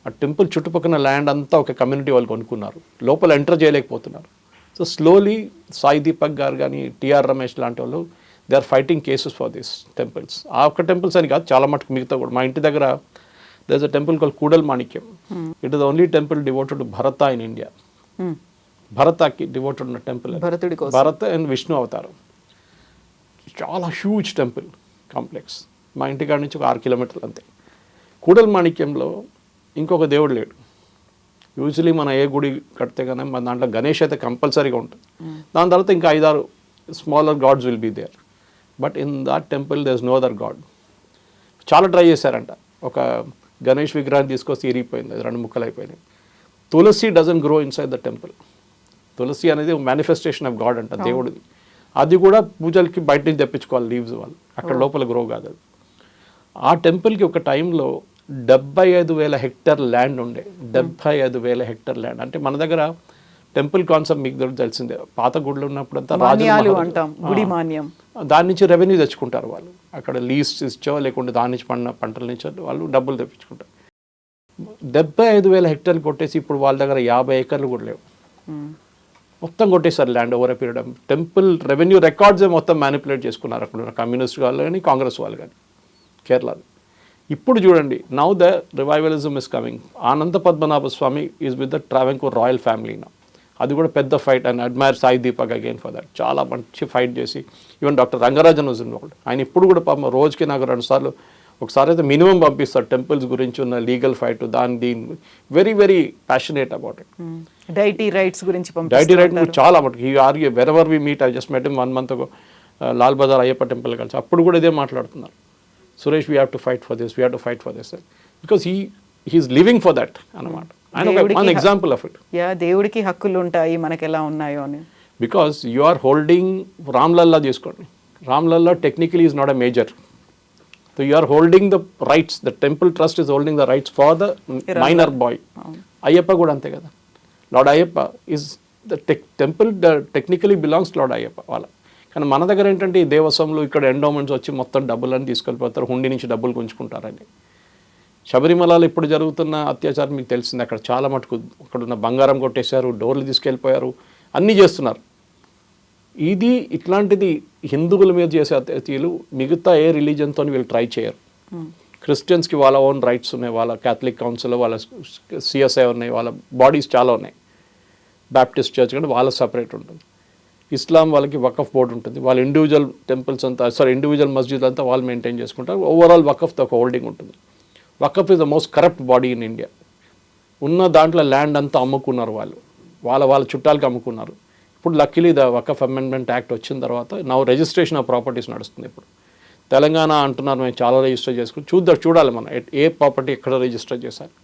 ఆ టెంపుల్ చుట్టుపక్కల ల్యాండ్ అంతా ఒక కమ్యూనిటీ వాళ్ళు కొనుక్కున్నారు, లోపల ఎంటర్ చేయలేకపోతున్నారు. సో స్లోలీ సాయి దీపక్ గారు కానీ, టిఆర్ రమేష్ లాంటి వాళ్ళు, they are fighting cases for this temples. ఆ ఒక్క టెంపుల్స్ అని కాదు, చాలా మటుకు మిగతా కూడా. మా ఇంటి దగ్గర there is a temple call Koodal Manikyam. It is the only temple devoted to Bharata in India. భరతకి డివోటెడ్ ఉన్న టెంపుల్, భరత అండ్ విష్ణు అవతారం. చాలా హ్యూజ్ టెంపుల్ కాంప్లెక్స్. మా ఇంటికాడ నుంచి ఒక 6 kilometers అంతే. కూడల్ మాణిక్యంలో ఇంకొక దేవుడు లేడు. యూజువలీ మన ఏ గుడి కడితే కానీ మన దాంట్లో గణేష్ అయితే కంపల్సరీగా ఉంటుంది. దాని తర్వాత ఇంకా 5-6 smaller gods will be there, but in that temple there is no other god. చాలా ట్రై చేశారంట, ఒక గణేష్ విగ్రహాన్ని తీసుకొస్తే ఇరిగిపోయింది, అది 2 ముక్కలు అయిపోయినాయి. Tulsi doesn't grow inside the temple. తులసి అనేది మేనిఫెస్టేషన్ ఆఫ్ గాడ్ అంట, దేవుడిది. అది కూడా పూజలకి బయట నుంచి తెప్పించుకోవాలి లీవ్స్ వాళ్ళు, అక్కడ లోపల గ్రో కాదు అది. ఆ టెంపుల్కి ఒక టైంలో 75,000 hectare ల్యాండ్ ఉండే. 75,000 hectare ల్యాండ్ అంటే మన దగ్గర టెంపుల్ కాన్సెప్ట్ మీకు తెలిసిందే. పాత గుళ్ళు ఉన్నప్పుడంతా మాన్యాలు అంటాం, గుడి మాన్యం. దాని నుంచి రెవెన్యూ తెచ్చుకుంటారు వాళ్ళు. అక్కడ లీజ్ ఇచ్చో లేకుంటే దాని నుంచి పంటల నుంచి వాళ్ళు డబ్బులు తెప్పించుకుంటారు. 75,000 హెక్టార్లు కొట్టేసి ఇప్పుడు వాళ్ళ దగ్గర 50 ఏకర్లు కూడా లేవు. మొత్తం కొట్టేశారు land over a period. Temple revenue రికార్డ్సే మొత్తం మ్యానిపులేట్ చేసుకున్నారు అక్కడ కమ్యూనిస్ట్ వాళ్ళు కానీ కాంగ్రెస్ వాళ్ళు కానీ కేరళలో. ఇప్పుడు చూడండి, now the revivalism is coming. Anantha Padmanabha Swamy is with the Travancore royal family నా. అది కూడా పెద్ద fight. And admire Sai Deepak again for that. చాలా మంచి ఫైట్ చేసి even doctor Rangarajan was involved. ఆయన ఇప్పుడు కూడా పాపం రోజుకి నాకు 2 సార్లు, ఒకసారి అయితే మినిమం పంపిస్తారు టెంపుల్స్ గురించి ఉన్న లీగల్ ఫైట్. దీని very very passionate about it. Deity rights గురించి డైటీ రైట్ చాలా మటుకు ఈ argue wherever we meet. I just met him 1 month ago Lal Bazaar Ayyappa temple కలిసి. అప్పుడు కూడా ఇదే మాట్లాడుతున్నారు, Suresh we have to fight for this, we have to fight for this, because he's living for that అన్నమాట. ఆయన ఒక ఎగ్జాంపుల్ ఆఫ్ ఇట్. దేవుడికి హక్కులు ఉంటాయి మనకి ఎలా ఉన్నాయో అని. Because you are holding Ramlalla తీసుకోండి. Ramlalla technically is not a major. So you are holding the rights, the temple trust is holding the rights for the minor boy. Ayyappa kuda ante kada. Lord Ayyappa is the temple technically belongs to Lord Ayyappa wala. కానీ మన దగ్గర ఏంటంటే ఈ దేవస్వంలో ఇక్కడ endowments వచ్చి మొత్తం డబ్బులని తీసుకెళ్ళిపోతారు, హుండీ నుంచి డబ్బులు గుంజుకుంటారని. శబరిమలలో ఇప్పుడు జరుగుతున్న అత్యాచారం మీకు తెలిసింది. అక్కడ చాలా మటుకు అక్కడ ఉన్న బంగారం కొట్టేశారు, డోర్లు తీసుకెళ్ళిపోయారు, అన్నీ చేస్తున్నారు. ఇది ఇట్లాంటిది హిందువుల మీద చేసే అత్యాచారాలు మిగతా ఏ రిలీజన్తో వీళ్ళు ట్రై చేయరు. క్రిస్టియన్స్కి వాళ్ళ ఓన్ రైట్స్ ఉన్నాయి, వాళ్ళ క్యాథలిక్ కౌన్సిల్, వాళ్ళ సిఎస్ఐ ఉన్నాయి, వాళ్ళ బాడీస్ చాలా ఉన్నాయి. బ్యాప్టిస్ట్ చర్చ్ కంటే వాళ్ళ సపరేట్ ఉంటుంది. ఇస్లాం వాళ్ళకి వకఫ్ బోర్డు ఉంటుంది. వాళ్ళ ఇండివిజువల్ టెంపుల్స్ అంతా ఇండివిజువల్ మస్జిద్ అంతా వాళ్ళు మెయింటైన్ చేసుకుంటారు. ఓవరాల్ వకఫ్ ఒక హోల్డింగ్ ఉంటుంది. Waqf is the most corrupt body in India. ఉన్న దాంట్లో ల్యాండ్ అంతా అమ్ముకున్నారు వాళ్ళు, వాళ్ళ చుట్టాలకి అమ్ముకున్నారు. ఇప్పుడు luckily the Waqf amendment act వచ్చిన తర్వాత నా రిజిస్ట్రేషన్ ఆఫ్ ప్రాపర్టీస్ నడుస్తుంది. ఇప్పుడు తెలంగాణ అంటున్నారు మేము చాలా రిజిస్టర్ చేసుకుని చూడాలి మనం ఏ ప్రాపర్టీ ఎక్కడ రిజిస్టర్ చేశారు.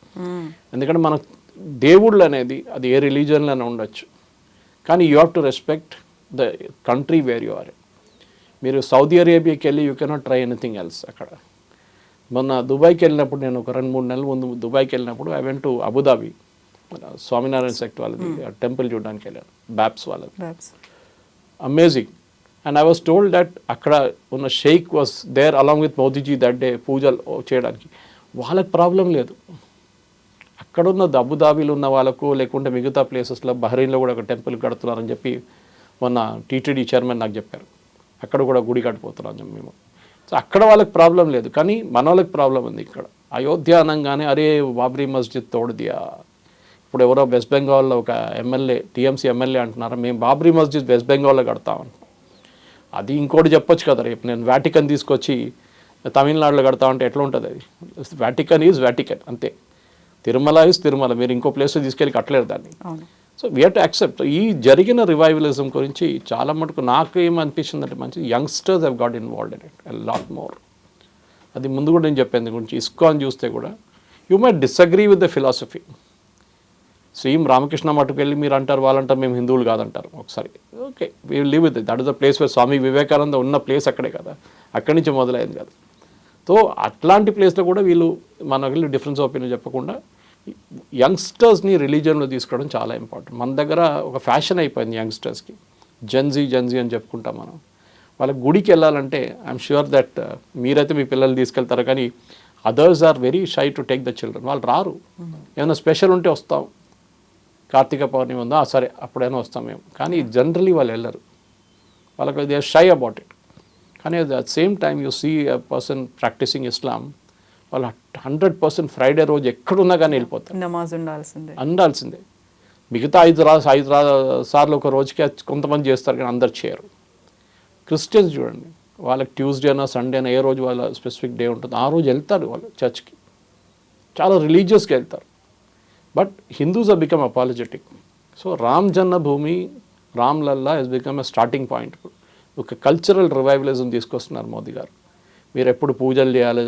ఎందుకంటే మన దేవుళ్ళు అనేది అది ఏ రిలీజన్లోనే ఉండొచ్చు, కానీ you have to respect the country where you are. మీరు సౌదీ అరేబియాకి వెళ్ళి you cannot try anything else. అక్కడ మొన్న దుబాయ్కి వెళ్ళినప్పుడు, నేను ఒక 2-3 నెలల ముందు దుబాయ్కి వెళ్ళినప్పుడు I went to Abu Dhabi, Swaminarayan sect వాళ్ళది టెంపుల్ చూడడానికి వెళ్ళాను, బ్యాప్స్ వాళ్ళది. Amazing. And I was told that అక్కడ ఉన్న sheikh was there along with Modiji that day పూజలు చేయడానికి. వాళ్ళకి ప్రాబ్లం లేదు. అక్కడున్న అబుదాబీలో ఉన్న వాళ్ళకు, లేకుంటే మిగతా ప్లేసెస్లో బహ్రెయిన్లో కూడా ఒక టెంపుల్ కడుతున్నారని చెప్పి మొన్న టీటీడీ చైర్మన్ నాకు చెప్పారు. అక్కడ కూడా గుడి కట్టిపోతున్నాం మేము. సో అక్కడ వాళ్ళకి ప్రాబ్లం లేదు, కానీ మన వాళ్ళకి ప్రాబ్లం ఉంది. ఇక్కడ అయోధ్య అనగానే అరే బాబ్రీ మస్జిద్ తోడుదియా. ఇప్పుడు ఎవరో వెస్ట్ బెంగాల్లో ఒక ఎమ్మెల్యే, టీఎంసీ ఎమ్మెల్యే అంటున్నారు మేము బాబ్రీ మస్జిద్ వెస్ట్ బెంగాల్లో కడతామని. అది ఇంకోటి చెప్పొచ్చు కదా, రేపు నేను వాటికన్ తీసుకొచ్చి తమిళనాడులో కడతామంటే ఎట్లా ఉంటుంది? అది వాటికన్ ఈజ్ వాటికన్ అంతే. తిరుమల ఈజ్ తిరుమల. మీరు ఇంకో ప్లేస్ తీసుకెళ్ళి కట్టలేరు దాన్ని. So we have to accept. ఈ జరిగిన రివైవలిజం గురించి చాలా మటుకు నాకు ఏమనిపించింది అంటే, మంచి youngsters have got involved in it a lot more. అది ముందు కూడా నేను చెప్పాను గురించి. ఇస్కాన్ చూస్తే కూడా you might disagree with the philosophy. శ్రీం రామకృష్ణ మటుకు వెళ్ళి మీరు అంటారు, వాళ్ళంటారు మేము హిందువులు కాదంటారు. ఒకసారి okay, we live with it. That is the place where Swami Vivekananda ఉన్న ప్లేస్ అక్కడే కదా, అక్కడి నుంచి మొదలైంది కదా. సో అట్లాంటి ప్లేస్లో కూడా వీళ్ళు మనకి డిఫరెన్స్ ఆఫ్ ఒపీనియన్ చెప్పకుండా యంగ్స్టర్స్ని రిలీజియన్లో తీసుకోవడం చాలా ఇంపార్టెంట్. మన దగ్గర ఒక ఫ్యాషన్ అయిపోయింది యంగ్స్టర్స్కి, జెన్జీ అని చెప్పుకుంటాం మనం. వాళ్ళకి గుడికి వెళ్ళాలంటే ఐఎమ్ ష్యూర్ దట్ మీరైతే మీ పిల్లల్ని తీసుకెళ్తారు, కానీ others are very shy to take the children. వాళ్ళు రారు. ఏమైనా స్పెషల్ ఉంటే వస్తాం, కార్తీక పౌర్ణమి ఉందా సరే అప్పుడైనా వస్తాం మేము, కానీ జనరలీ వాళ్ళు వెళ్ళరు. వాళ్ళకి they are shy about it. కానీ at the same time you see a person practising Islam, వాళ్ళు 100% ఫ్రైడే రోజు ఎక్కడున్నా కానీ వెళ్ళిపోతారు. నమాజ్ ఉండాల్సిందే. మిగతా 5 సార్లు ఒక రోజుకి కొంతమంది చేస్తారు, కానీ అందరు చేయరు. క్రిస్టియన్స్ చూడండి, వాళ్ళకి ట్యూస్డేనా సండేనా ఏ రోజు వాళ్ళ స్పెసిఫిక్ డే ఉంటుంది, ఆ రోజు వెళ్తారు వాళ్ళు చర్చ్కి, చాలా రిలీజియస్గా వెళ్తారు. But Hindus are become apologetic. So Ram Janmabhoomi, Ramlalla has become a starting point. ఒక కల్చరల్ రివైవలిజం తీసుకొస్తున్నారు మోదీ గారు. మీరు ఎప్పుడు పూజలు చేయాలి,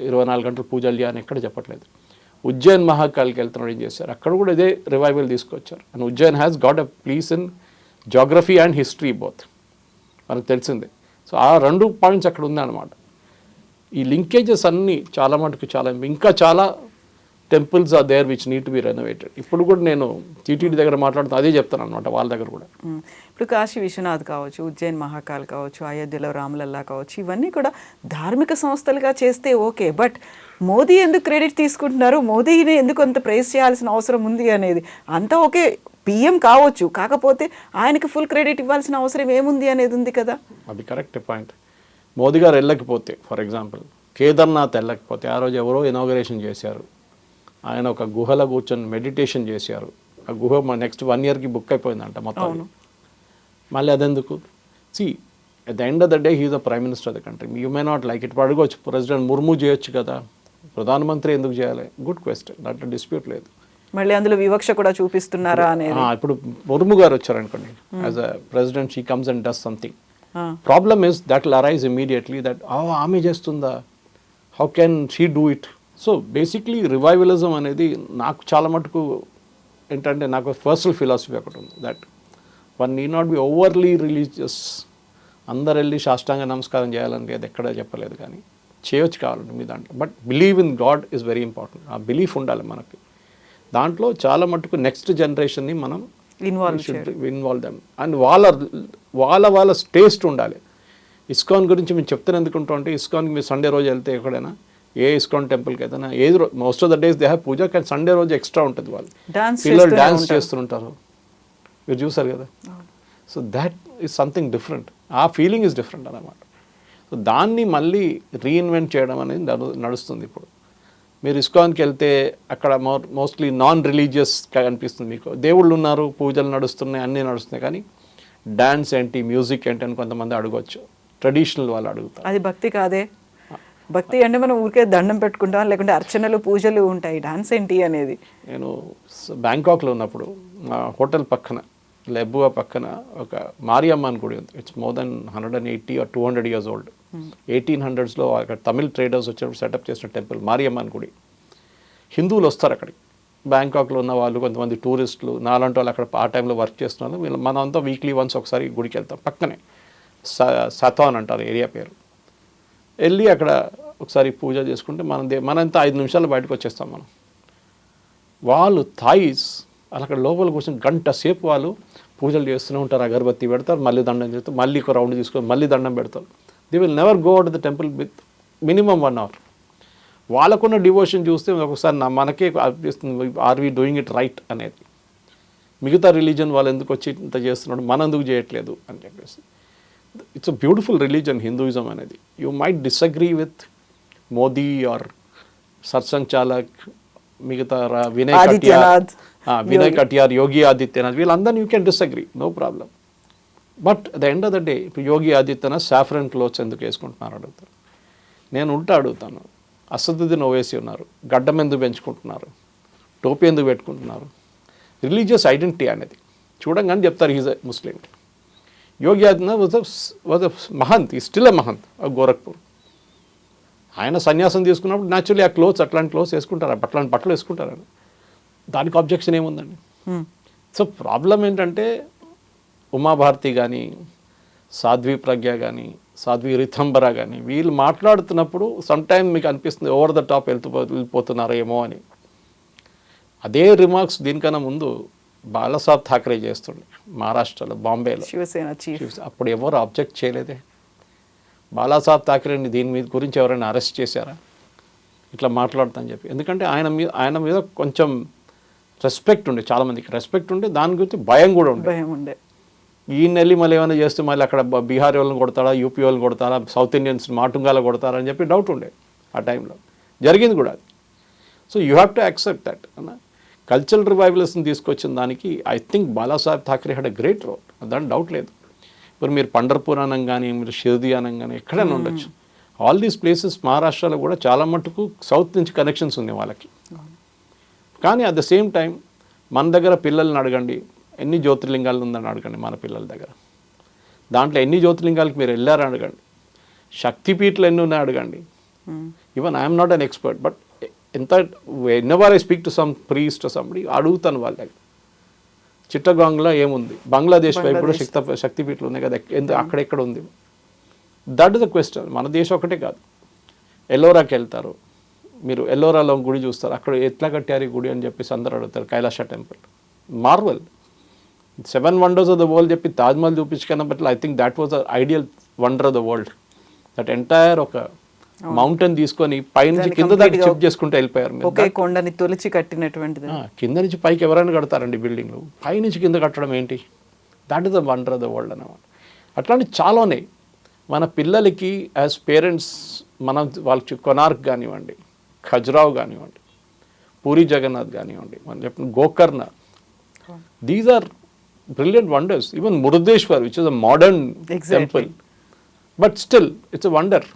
24 గంటలు పూజలు చేయాలని ఎక్కడ చెప్పట్లేదు. ఉజ్జయిన్ మహాకాల్కి వెళ్తున్నాడు, ఏం చేశారు, అక్కడ కూడా ఇదే రివైవల్ తీసుకొచ్చారు. And Ujjain has got a place in geography and history both, మనకు తెలిసిందే. సో ఆ 2 పాయింట్స్ అక్కడ ఉందన్నమాట. ఈ లింకేజెస్ అన్నీ చాలా మటుకు ఇంకా చాలా temples are there which need to be renovated. ఇప్పుడు కూడా నేను టీటీడీ దగ్గర మాట్లాడుతూ అదే చెప్తాను అనమాట, వాళ్ళ దగ్గర కూడా. ఇప్పుడు కాశీ విశ్వనాథ్ కావచ్చు, ఉజ్జయిన్ మహాకాల్ కావచ్చు, అయోధ్యలో రామలల్లా కావచ్చు, ఇవన్నీ కూడా ధార్మిక సంస్థలుగా చేస్తే ఓకే, బట్ మోదీ ఎందుకు క్రెడిట్ తీసుకుంటున్నారు, మోదీని ఎందుకు అంత ప్రైజ్ చేయాల్సిన అవసరం ఉంది అనేది అంతా ఓకే. పిఎం కావచ్చు, కాకపోతే ఆయనకి ఫుల్ క్రెడిట్ ఇవ్వాల్సిన అవసరం ఏముంది అనేది ఉంది కదా. అది కరెక్ట్ పాయింట్. మోదీ గారు వెళ్ళకపోతే, ఫర్ ఎగ్జాంపుల్ కేదార్నాథ్ వెళ్ళకపోతే, ఆ రోజు ఎవరో ఇనాగరేషన్ చేశారు, ఆయన ఒక గుహలో కూర్చొని మెడిటేషన్ చేశారు, ఆ గుహ నెక్స్ట్ 1 yearకి బుక్ అయిపోయిందంట మొత్తం. మళ్ళీ అదెందుకు? See at the end of the day he is the prime minister of the country. You may not like it, అడగవచ్చు ప్రెసిడెంట్ ముర్ము చేయొచ్చు కదా, ప్రధానమంత్రి ఎందుకు చేయాలి? గుడ్ క్వశ్చన్, దాంట్లో డిస్ప్యూట్ లేదు. మళ్ళీ అందులో వివక్ష కూడా చూపిస్తున్నారా అనేది. ఇప్పుడు ముర్ము గారు వచ్చారనుకోండి, as a president she comes and does something. Problem is that will arise immediately that ఆమె చేస్తుందా, how can she do it? So basically revivalism అనేది నాకు చాలా మటుకు ఏంటంటే, నాకు పర్సనల్ ఫిలాసఫీ ఒకటి ఉంది, that one need not be overly religious. అందరు వెళ్ళి సాష్టాంగ నమస్కారం చేయాలని అది ఎక్కడ చెప్పలేదు, కానీ చేయొచ్చు కావాలంటే మీ దాంట్లో. But believe in God is very important. ఆ బిలీఫ్ ఉండాలి మనకి. దాంట్లో చాలా మటుకు నెక్స్ట్ జనరేషన్ని మనం ఇన్వాల్వ్ దెమ్ అండ్ వాళ్ళ టేస్ట్ ఉండాలి. ఇస్కాన్ గురించి మేము చెప్తాను ఎందుకుంటా అంటే, ఇస్కాన్కి మీరు సండే రోజు వెళ్తే ఎక్కడైనా ఏ ఇస్కాన్ టెంపుల్కి అయితే ఏది most of the days they have puja, కానీ సండే రోజు ఎక్స్ట్రా ఉంటుంది, వాళ్ళు పిల్లలు డ్యాన్స్ చేస్తుంటారు, మీరు చూసారు కదా. So that is something different, ఆ ఫీలింగ్ ఈజ్ డిఫరెంట్ అన్నమాట. సో దాన్ని మళ్ళీ రీఇన్వెంట్ చేయడం అనేది నడుస్తుంది ఇప్పుడు. మీరు ఇస్కాన్కి వెళ్తే అక్కడ మోస్ట్లీ నాన్ రిలీజియస్గా అనిపిస్తుంది మీకు. దేవుళ్ళు ఉన్నారు, పూజలు నడుస్తున్నాయి, అన్నీ నడుస్తున్నాయి, కానీ డ్యాన్స్ ఏంటి, మ్యూజిక్ ఏంటి అని కొంతమంది అడగవచ్చు. ట్రెడిషనల్ వాళ్ళు అడుగుతారు. అది భక్తి కాదే. భక్తి అంటే మనం ఊరికే దండం పెట్టుకుంటాం, లేకుంటే అర్చనలు పూజలు ఉంటాయి, డాన్స్ ఏంటి అనేది. నేను బ్యాంకాక్లో ఉన్నప్పుడు మా హోటల్ పక్కన లెబ్బువా పక్కన ఒక మారియమ్మ అని గుడి ఉంది. It's more than 180 or 200 years old. 1800sలో అక్కడ తమిళ్ ట్రేడర్స్ వచ్చినప్పుడు సెటప్ చేసిన టెంపుల్ మారియమ్మ అని గుడి. హిందువులు వస్తారు అక్కడికి, బ్యాంకాక్లో ఉన్న వాళ్ళు, కొంతమంది టూరిస్టులు, నాలాంటి వాళ్ళు అక్కడ ఆ టైంలో వర్క్ చేస్తున్నారు. మనంతా వీక్లీ వన్స్ ఒకసారి గుడికి వెళ్తాం. పక్కనే సథాన్ అంటారు ఏరియా పేరు. వెళ్ళి అక్కడ ఒకసారి పూజ చేసుకుంటే మనంతా 5 నిమిషాలు బయటకు వచ్చేస్తాం మనం. వాళ్ళు థాయిస్ అక్కడ లోపల కూర్చొని గంట సేపు వాళ్ళు పూజలు చేస్తూనే ఉంటారు, అగరబత్తి పెడతారు, మళ్ళీ దండం చేస్తారు, మళ్ళీ ఒక రౌండ్ తీసుకొని మళ్ళీ దండం పెడతారు. They will never go out the temple with minimum 1 hour. వాళ్ళకున్న డివోషన్ చూస్తే ఒకసారి మనకే అనిపిస్తుంది, are we doing it right అనేది. మిగతా రిలీజన్ వాళ్ళు ఎందుకు వచ్చి ఇంత చేస్తున్నాడు, మనం ఎందుకు చేయట్లేదు అని చెప్పేసి. It's a beautiful religion Hinduism అనేది. You might disagree with Modi or Satsanghchalak, మిగతా వినయ్ కటియార్, యోగి ఆదిత్యనాథ్, వీళ్ళందరినీ you can disagree, no problem. But the end of the day ఇప్పుడు యోగి ఆదిత్యనాథ్ సాఫ్రన్ క్లోత్స్ ఎందుకు వేసుకుంటున్నారు అడుగుతారు. నేను అడుగుతాను, అసదుద్దీన్ ఓవైసీ ఉన్నారు, గడ్డం ఎందుకు పెంచుకుంటున్నారు, టోపీ ఎందుకు పెట్టుకుంటున్నారు? రిలీజియస్ ఐడెంటిటీ అనేది చూడంగానే చెప్తారు he's a Muslim. Yogi Adityanath was a Mahant, he still a Mahant of Gorakhpur. ఆయన సన్యాసం తీసుకున్నప్పుడు న్యాచురల్లీ ఆ క్లోత్స్ అట్లాంటి క్లోత్స్ వేసుకుంటారు, అట్లాంటి బట్టలు వేసుకుంటారని. దానికి అబ్జెక్షన్ ఏముందండి? సో ప్రాబ్లం ఏంటంటే, ఉమాభారతి కానీ, సాధ్వి ప్రజ్ఞ కానీ, సాధ్వి రితంబర కానీ, వీళ్ళు మాట్లాడుతున్నప్పుడు సమ్టైమ్ మీకు అనిపిస్తుంది ఓవర్ ద టాప్ వెళ్ళిపోతున్నారో ఏమో అని. అదే రిమార్క్స్ దీనికన్నా ముందు బాలాసాహెబ్ ఠాక్రే చేస్తుండే మహారాష్ట్రలో, బాంబేలో శివసేన చీఫ్. అప్పుడు ఎవరు అబ్జెక్ట్ చేయలేదే. బాలాసాహెబ్ ఠాక్రేని దీని మీద గురించి ఎవరైనా అరెస్ట్ చేశారా ఇట్లా మాట్లాడుతాని చెప్పి? ఎందుకంటే ఆయన మీద కొంచెం రెస్పెక్ట్ ఉండే, చాలామందికి రెస్పెక్ట్ ఉండే, దాని గురించి భయం కూడా ఉండే. ఈయన వెళ్ళి మళ్ళీ ఏమైనా చేస్తే మళ్ళీ అక్కడ బీహారీ వాళ్ళని కొడతారా, యూపీ వాళ్ళని కొడతారా, సౌత్ ఇండియన్స్ మాటుంగాల కొడతారా అని చెప్పి డౌట్ ఉండే ఆ టైంలో. జరిగింది కూడా అది. So you have to accept that అన్న. కల్చరల్ రివైవలిజం తీసుకొచ్చిన దానికి I think Balasaheb Thackeray had a great role, దాని డౌట్ లేదు. ఇప్పుడు మీరు పండర్పూర్ అనం కానీ, మీరు షిర్దీ అనం కానీ, ఎక్కడైనా ఉండొచ్చు. ఆల్ దీస్ ప్లేసెస్ మహారాష్ట్రలో కూడా చాలా మటుకు సౌత్ నుంచి కనెక్షన్స్ ఉన్నాయి వాళ్ళకి. కానీ అట్ ద సేమ్ టైం మన దగ్గర పిల్లల్ని అడగండి, ఎన్ని జ్యోతిర్లింగాలు ఉందని అడగండి మన పిల్లల దగ్గర. దాంట్లో ఎన్ని జ్యోతిర్లింగాలకు మీరు వెళ్ళారని అడగండి. శక్తిపీఠలు ఎన్ని ఉన్నాయో అడగండి. Even I'm not an expert, but whenever I speak to some priest somebody అడుగుతాను వాళ్ళ దగ్గర. చిట్టగాంగ్లో ఏముంది, బంగ్లాదేశ్ వైపు కూడా శక్తిపీఠలు ఉన్నాయి కదా, అక్కడెక్కడ ఉంది? That is the question. మన దేశం ఒకటే కాదు, ఎల్లోరాకి వెళ్తారు, మీరు ఎల్లోరాలో గుడి చూస్తారు, అక్కడ ఎట్లా కట్టారు ఈ గుడి అని చెప్పేసి అందరూ అడుగుతారు. Kailasa temple marvel, 7 wonders of the world చెప్పి తాజ్మహల్ చూపించుకున్న బట్టి I think that was the ideal wonder of the world. That entire ఒక మౌంటైన్ తీసుకొని పైనుంచి కింద దాకా షిఫ్ట్ చేసుకుంటూ వెళ్ళిపోయారు. ఒకే కొండని తొలిచి కట్టినటువంటిది. కింద నుంచి పైకి ఎవరైనా కడతారండి బిల్డింగ్లు, పైనుంచి కింద కట్టడం ఏంటి? That is the wonder of the world అన్నమాట. అట్లాంటి చాలా ఉన్నాయి. మన పిల్లలకి యాజ్ పేరెంట్స్ మనం వాళ్ళకి కొనార్క్ కానివ్వండి, ఖజురావ్ కానివ్వండి, పూరి జగన్నాథ్ కానివ్వండి, మనం చెప్పిన Gokarna, these are brilliant wonders. Even Murudeshwar which is a modern temple, but still it's a wonder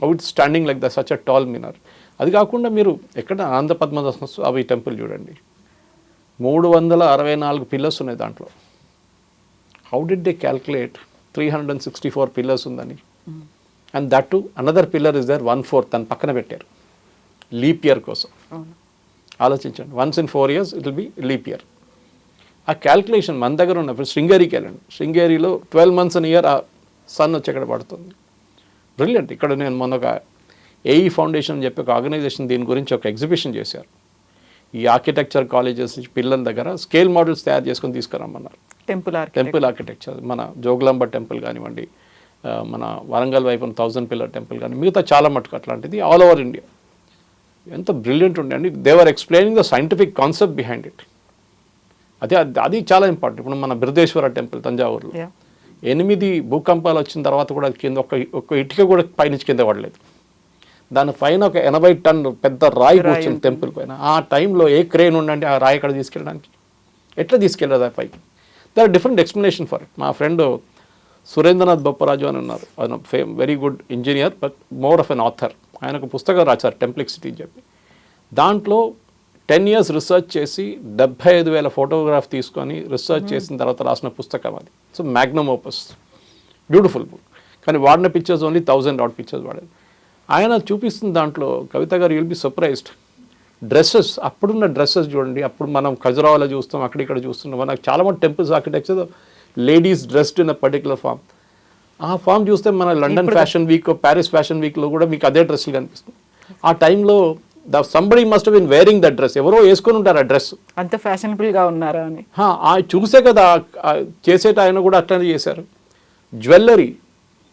how it's standing like the such a tall minar. అది కాకుండా మీరు ఎక్కడ ఆనంద పద్మనాభ స్వామి టెంపుల్ చూడండి, 364 పిల్లర్స్ ఉన్నాయి దాంట్లో. How did they calculate 364 pillars ఉందని? And that to another pillar is there 1/4 తన పక్కన పెట్టారు లీప్ ఇయర్ కోసం. ఆలోచించండి, once in 4 years it will be leap year. ఆ క్యాల్కులేషన్ మన దగ్గర ఉన్నప్పుడు శృంగేరికి వెళ్ళండి, శృంగేరిలో 12 months in a year ఆ సన్ వచ్చి ఎక్కడ పడుతుంది. బ్రిలియంట్. ఇక్కడ నేను మొన్న ఒక ఏఈ ఫౌండేషన్ అని చెప్పి ఒక ఆర్గనైజేషన్ దీని గురించి ఒక ఎగ్జిబిషన్ చేశారు. ఈ ఆర్కిటెక్చర్ కాలేజెస్ నుంచి పిల్లల దగ్గర స్కేల్ మోడల్స్ తయారు చేసుకొని తీసుకురమ్మన్నారు. టెంపుల్ ఆర్కిటెక్చర్, మన జోగులాంబ టెంపుల్ కానివ్వండి, మన వరంగల్ వైపు 1000 పిల్లర్ టెంపుల్ కానీ, మిగతా చాలా మటుకు అట్లాంటిది ఆల్ ఓవర్ ఇండియా. ఎంత బ్రిలియంట్ ఉండే అండి. They are explaining the scientific concept behind it. అది చాలా ఇంపార్టెంట్. ఇప్పుడు మన బృహదేశ్వర టెంపుల్ తంజావూరులో 8 భూకంపాలు వచ్చిన తర్వాత కూడా కింద ఒక్క ఇటుక కూడా పైనుంచి కింద పడలేదు. దానిపైన ఒక 80 టన్ను పెద్ద రాయి కూర్చుంది టెంపుల్ పైన. ఆ టైంలో ఏ క్రేన్ ఉండండి ఆ రాయి ఎక్కడ తీసుకెళ్ళడానికి, ఎట్లా తీసుకెళ్ళదు ఆ పైకి? There are different explanation for it. మా ఫ్రెండ్ సురేంద్రనాథ్ బొప్పరాజు అని ఉన్నారు, ఆయన very good engineer but more of an author. ఆయన ఒక పుస్తకం రాశారు టెంప్లెక్సిటీ అని చెప్పి. దాంట్లో 10 years రీసెర్చ్ చేసి 75,000 ఫోటోగ్రాఫ్ తీసుకొని రీసెర్చ్ చేసిన తర్వాత రాసిన పుస్తకం అది. So Magnum opus, beautiful book. కానీ వాడిన పిక్చర్స్ ఓన్లీ 1000 odd పిక్చర్స్ వాడారు. ఆయన చూపిస్తున్న దాంట్లో కవిత గారు యుల్ బి సర్ప్రైజ్డ్. డ్రెస్సెస్, అప్పుడున్న డ్రెస్సెస్ చూడండి. అప్పుడు మనం ఖజురాహోలో చూస్తాం, అక్కడిక్కడ చూస్తున్నాం. మనకు చాలా మంది temples architecture ladies dressed in a particular form. ఆ ఫామ్ చూస్తే మన London fashion week, Paris fashion వీక్లో కూడా మీకు అదే డ్రెస్సులు కనిపిస్తుంది. ఆ టైంలో somebody must been wearing that dress. ఎవరో వేసుకొని ఉంటారు ఆ డ్రెస్. అంత ఫ్యాషనబుల్గా ఉన్నారా అని చూసే కదా చేసేట ఆయన కూడా అట్లనే చేశారు. జ్యువెల్లరీ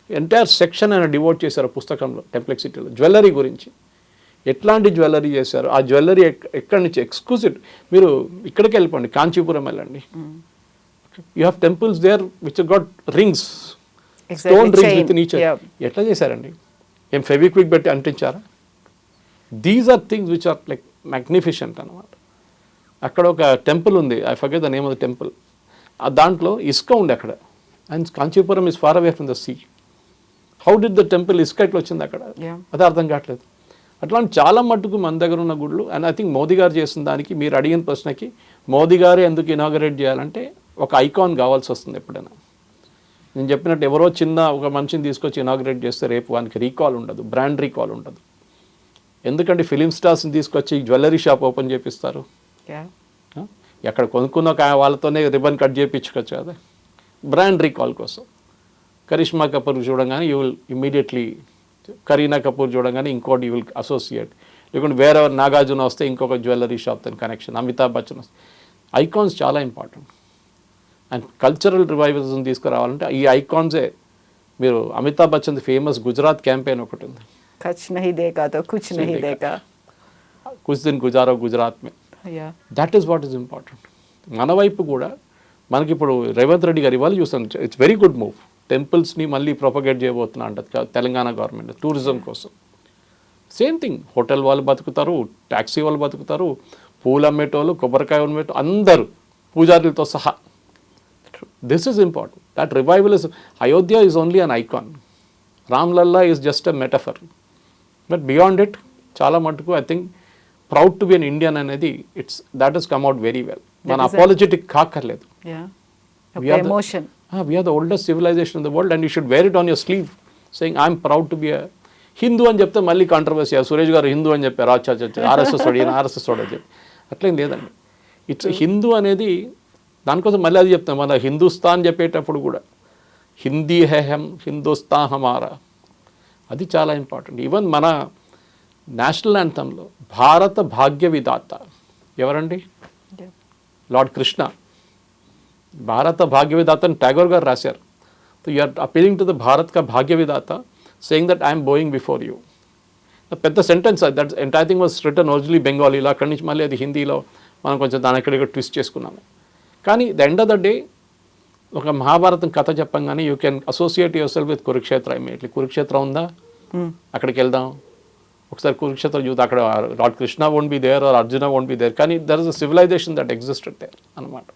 ఎంటైర్ సెక్షన్ ఆయన డివోట్ చేశారు పుస్తకంలో టెంప్లెక్సిటీలో జ్యువెల్లరీ గురించి. ఎట్లాంటి జ్యువెల్లరీ చేశారు, ఆ జ్యువెల్లరీ ఎక్కడి నుంచి ఎక్స్క్లూజివ్. మీరు ఇక్కడికి వెళ్ళిపోండి, కాంచీపురం వెళ్ళండి. You have temples there which got rings, stone rings with each. ఎట్లా చేశారండి? ఏం ఫెవిక్విక్ పెట్టి అంటించారా? These are things which are like magnificent అనమాట. అక్కడ ఒక టెంపుల్ ఉంది, I forget the name of the temple. దాంట్లో ఇసుక ఉంది అక్కడ. And Kanchipuram is far away from the sea. How did the temple ఇసుక ఎట్లా వచ్చింది అక్కడ? అది అర్థం కావట్లేదు. అట్లాంటి చాలా మట్టుకు మన దగ్గర ఉన్న గుళ్ళు. అండ్ ఐ థింక్ మోదీ గారు చేసిన దానికి, మీరు అడిగిన ప్రశ్నకి, మోదీ గారే ఎందుకు ఇనాగరేట్ చేయాలంటే ఒక ఐకాన్ కావాల్సి వస్తుంది ఎప్పుడైనా. నేను చెప్పినట్టు ఎవరో చిన్న ఒక మనిషిని తీసుకొచ్చి ఇనాగరేట్ చేస్తే రేపు వానికి రీకాల్ ఉండదు, బ్రాండ్ రీకాల్ ఉండదు. ఎందుకంటే ఫిలిం స్టార్స్ని తీసుకొచ్చి జ్యువెలరీ షాప్ ఓపెన్ చేపిస్తారు. ఎక్కడ కొనుక్కున్న వాళ్ళతోనే రిబన్ కట్ చేయించుకోవచ్చు కదా, బ్రాండ్ రీకాల్ కోసం. కరిష్మా కపూర్ చూడంగానే you will immediately, Kareena Kapoor చూడంగానే ఇంకోటి యూ విల్ అసోసియేట్. లేకుంటే వేరే నాగార్జున వస్తే ఇంకొక జ్యువెలరీ షాప్ తో కనెక్షన్, అమితాబ్ బచ్చన్ వస్తే. ఐకాన్స్ చాలా ఇంపార్టెంట్. అండ్ కల్చరల్ రివైవల్స్ని తీసుకురావాలంటే ఈ ఐకాన్సే. మీరు అమితాబ్ బచ్చన్ ఫేమస్ గుజరాత్ క్యాంపెయిన్ ఒకటి ఉంది, కుచ్ నహీ దేఖా తో కుచ్ నహీ దేఖా, కుచ్ దిన్ గుజారో గుజరాత్ మే. That is what is important. మన వైపు కూడా మనకి ఇప్పుడు రేవంత్ రెడ్డి గారు ఇవాళ చూస్తాను, ఇట్స్ వెరీ గుడ్ మూవ్. టెంపుల్స్ని మళ్ళీ ప్రొపగేట్ చేయబోతున్నా అంట తెలంగాణ గవర్నమెంట్ టూరిజం కోసం. సేమ్ థింగ్, హోటల్ వాళ్ళు బతుకుతారు, ట్యాక్సీ వాళ్ళు బతుకుతారు, పూలు అమ్మేటోళ్ళు, కొబ్బరికాయ అమ్మేటోళ్ళు, అందరూ పూజారులతో సహా. This is important. That revival is, Ayodhya is only an icon, Ramlalla is just a metaphor. But beyond it చాలా మటుకు I think proud to be an Indian అనేది that has come out very well. మన అపాలజెటిక్ కాకర్లేదు. Emotion. We are the oldest civilization in the world and you should wear it on your sleeve saying I am proud to be a Hindu అని చెప్తే మళ్ళీ controversy. Suresh గారు హిందూ అని చెప్పారు, RSS RSS వాడు అని చెప్పి. అట్లేం లేదండి. ఇట్స్ హిందూ అనేది దానికోసం మళ్ళీ అది చెప్తాం. మన హిందుస్థాన్ చెప్పేటప్పుడు కూడా హిందీ హే హమ్ హిందుస్థాన్ హమారా, అది చాలా ఇంపార్టెంట్. ఈవెన్ మన నేషనల్ యాంథంలో భారత భాగ్య విధాత ఎవరండి? లార్డ్ కృష్ణ. భారత భాగ్య విధాత అని ట్యాగోర్ గారు రాశారు. So you're appealing to the Bharat కా భాగ్య విధాత, saying that I'm bowing before you. పెద్ద sentence that entire thing was written originally బెంగాలీలో, అక్కడి నుంచి మళ్ళీ అది హిందీలో మనం కొంచెం దాని ఇక్కడ ట్విస్ట్ చేసుకున్నాము. కానీ the end of the day ఒక మహాభారతం కథ చెప్పంగానే you can associate yourself with Kurukshetra immediately. Kurukshetram ఉందా, అక్కడికి వెళ్దాం, ఒకసారి కురుక్షేత్రం చూద్దాం. అక్కడ lord Krishna won't be there or Arjuna won't be there, కానీ there is a civilization that existed there అనమాట.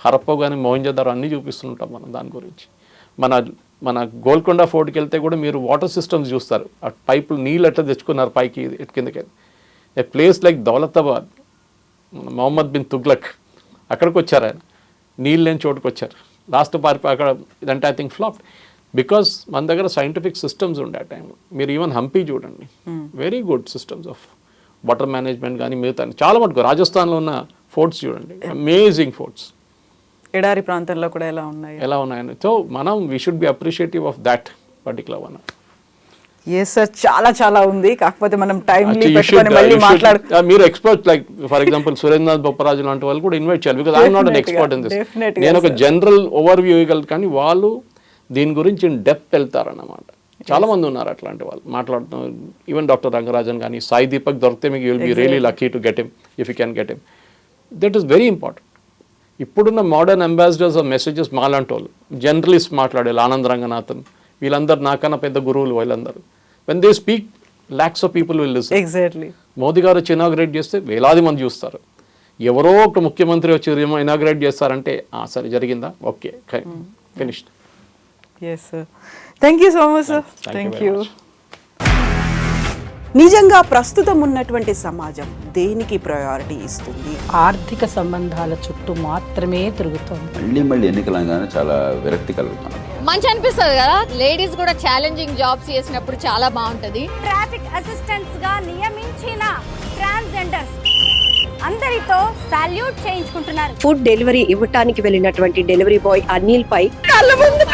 హరప్ప కానీ మొహంజోదారో అన్నీ చూపిస్తుంటాం మనం దాని గురించి. మన గోల్కొండ ఫోర్ట్కి వెళ్తే కూడా మీరు వాటర్ సిస్టమ్స్ చూస్తారు, ఆ పైపులు నీళ్ళు ఎట్లా తెచ్చుకున్నారు పైకి కిందకి. A place like Daulatabad, Mohammad bin Tughlaq అక్కడికి వచ్చారు, ఆయన నీళ్ళు లేని చోటుకు వచ్చారు. లాస్ట్ పార్క్ అక్కడ ఇదంటే ఐ థింక్ ఫ్లాప్ బికాస్ మన దగ్గర సైంటిఫిక్ సిస్టమ్స్ ఉండే ఆ టైంలో. మీరు ఈవెన్ హంపీ చూడండి, very good systems of water management కానీ మిగతా చాలా మటుకు. రాజస్థాన్లో ఉన్న ఫోర్ట్స్ చూడండి, అమేజింగ్ ఫోర్ట్స్. ఎడారి ప్రాంతంలో కూడా ఎలా ఉన్నాయని. సో మనం we should be appreciative of that particular one. Yes sir, చాలా ఉంది, కాకపోతే మనం టైంలీ పెట్టుకొని మళ్ళీ మీరు expert like for example Surendranath Bopparaju లాంటి వాళ్ళు కూడా ఇన్వైట్ చేయాలి, because I'm not an expert in this. నేను ఒక జనరల్ ఓవర్ వ్యూ ఇవ్వగలను, కానీ వాళ్ళు దీని గురించి ఇన్ డెప్త్ వెళ్తారన్నమాట. చాలా మంది ఉన్నారు అట్లాంటి వాళ్ళు మాట్లాడుతున్నారు. ఈవెన్ డాక్టర్ రంగరాజన్ కానీ సాయి దీపక్ దొరికితే మీకు you'll be really lucky to get him if you can get him. That is very important. ఇప్పుడున్న మోడర్న్ అంబాసిడర్స్ ఆఫ్ మెసేజెస్ మాలాంటి వాళ్ళు, జర్నలిస్ట్ మాట్లాడేది ఆనంద్ రంగనాథన్, వీళ్ళందరూ నాకన్నా పెద్ద గురువులు వీళ్ళందరూ. When they speak lakhs of people will listen. Exactly. Modi గారు వచ్చి ఇనాగ్రేట్ చేస్తే వేలాది మంది చూస్తారు. ఎవరో ఒక ముఖ్యమంత్రి వచ్చి ఇనాగ్రేట్ చేస్తారంటే సరే జరిగిందా, okay finished. Yes sir, thank you so much sir. Thank you. నిజంగా ప్రస్తుతం ఉన్నటువంటి సమాజం దేనికి ప్రయారిటీ ఇస్తుంది? ఆర్థిక సంబంధాల చుట్టూ మాత్రమే తిరుగుతుంది. మళ్ళీ ఎన్నికలంగానే చాలా విరక్తి కలుగుతాను. మంచి అనిపిస్తుంది కదా, లేడీస్ కూడా ఛాలెంజింగ్ జాబ్స్ చేసినప్పుడు చాలా బాగుంటది. ట్రాఫిక్ అసిస్టెంట్స్ గా నియమించిన ట్రాన్స్జెండర్స్ అందరితో సాల్యూట్ చేయించుకుంటున్నారు. ఫుడ్ డెలివరీ ఇవ్వటానికి వెళ్ళినటువంటి డెలివరీ బాయ్ అనిల్ పై కళ్ళ ముందు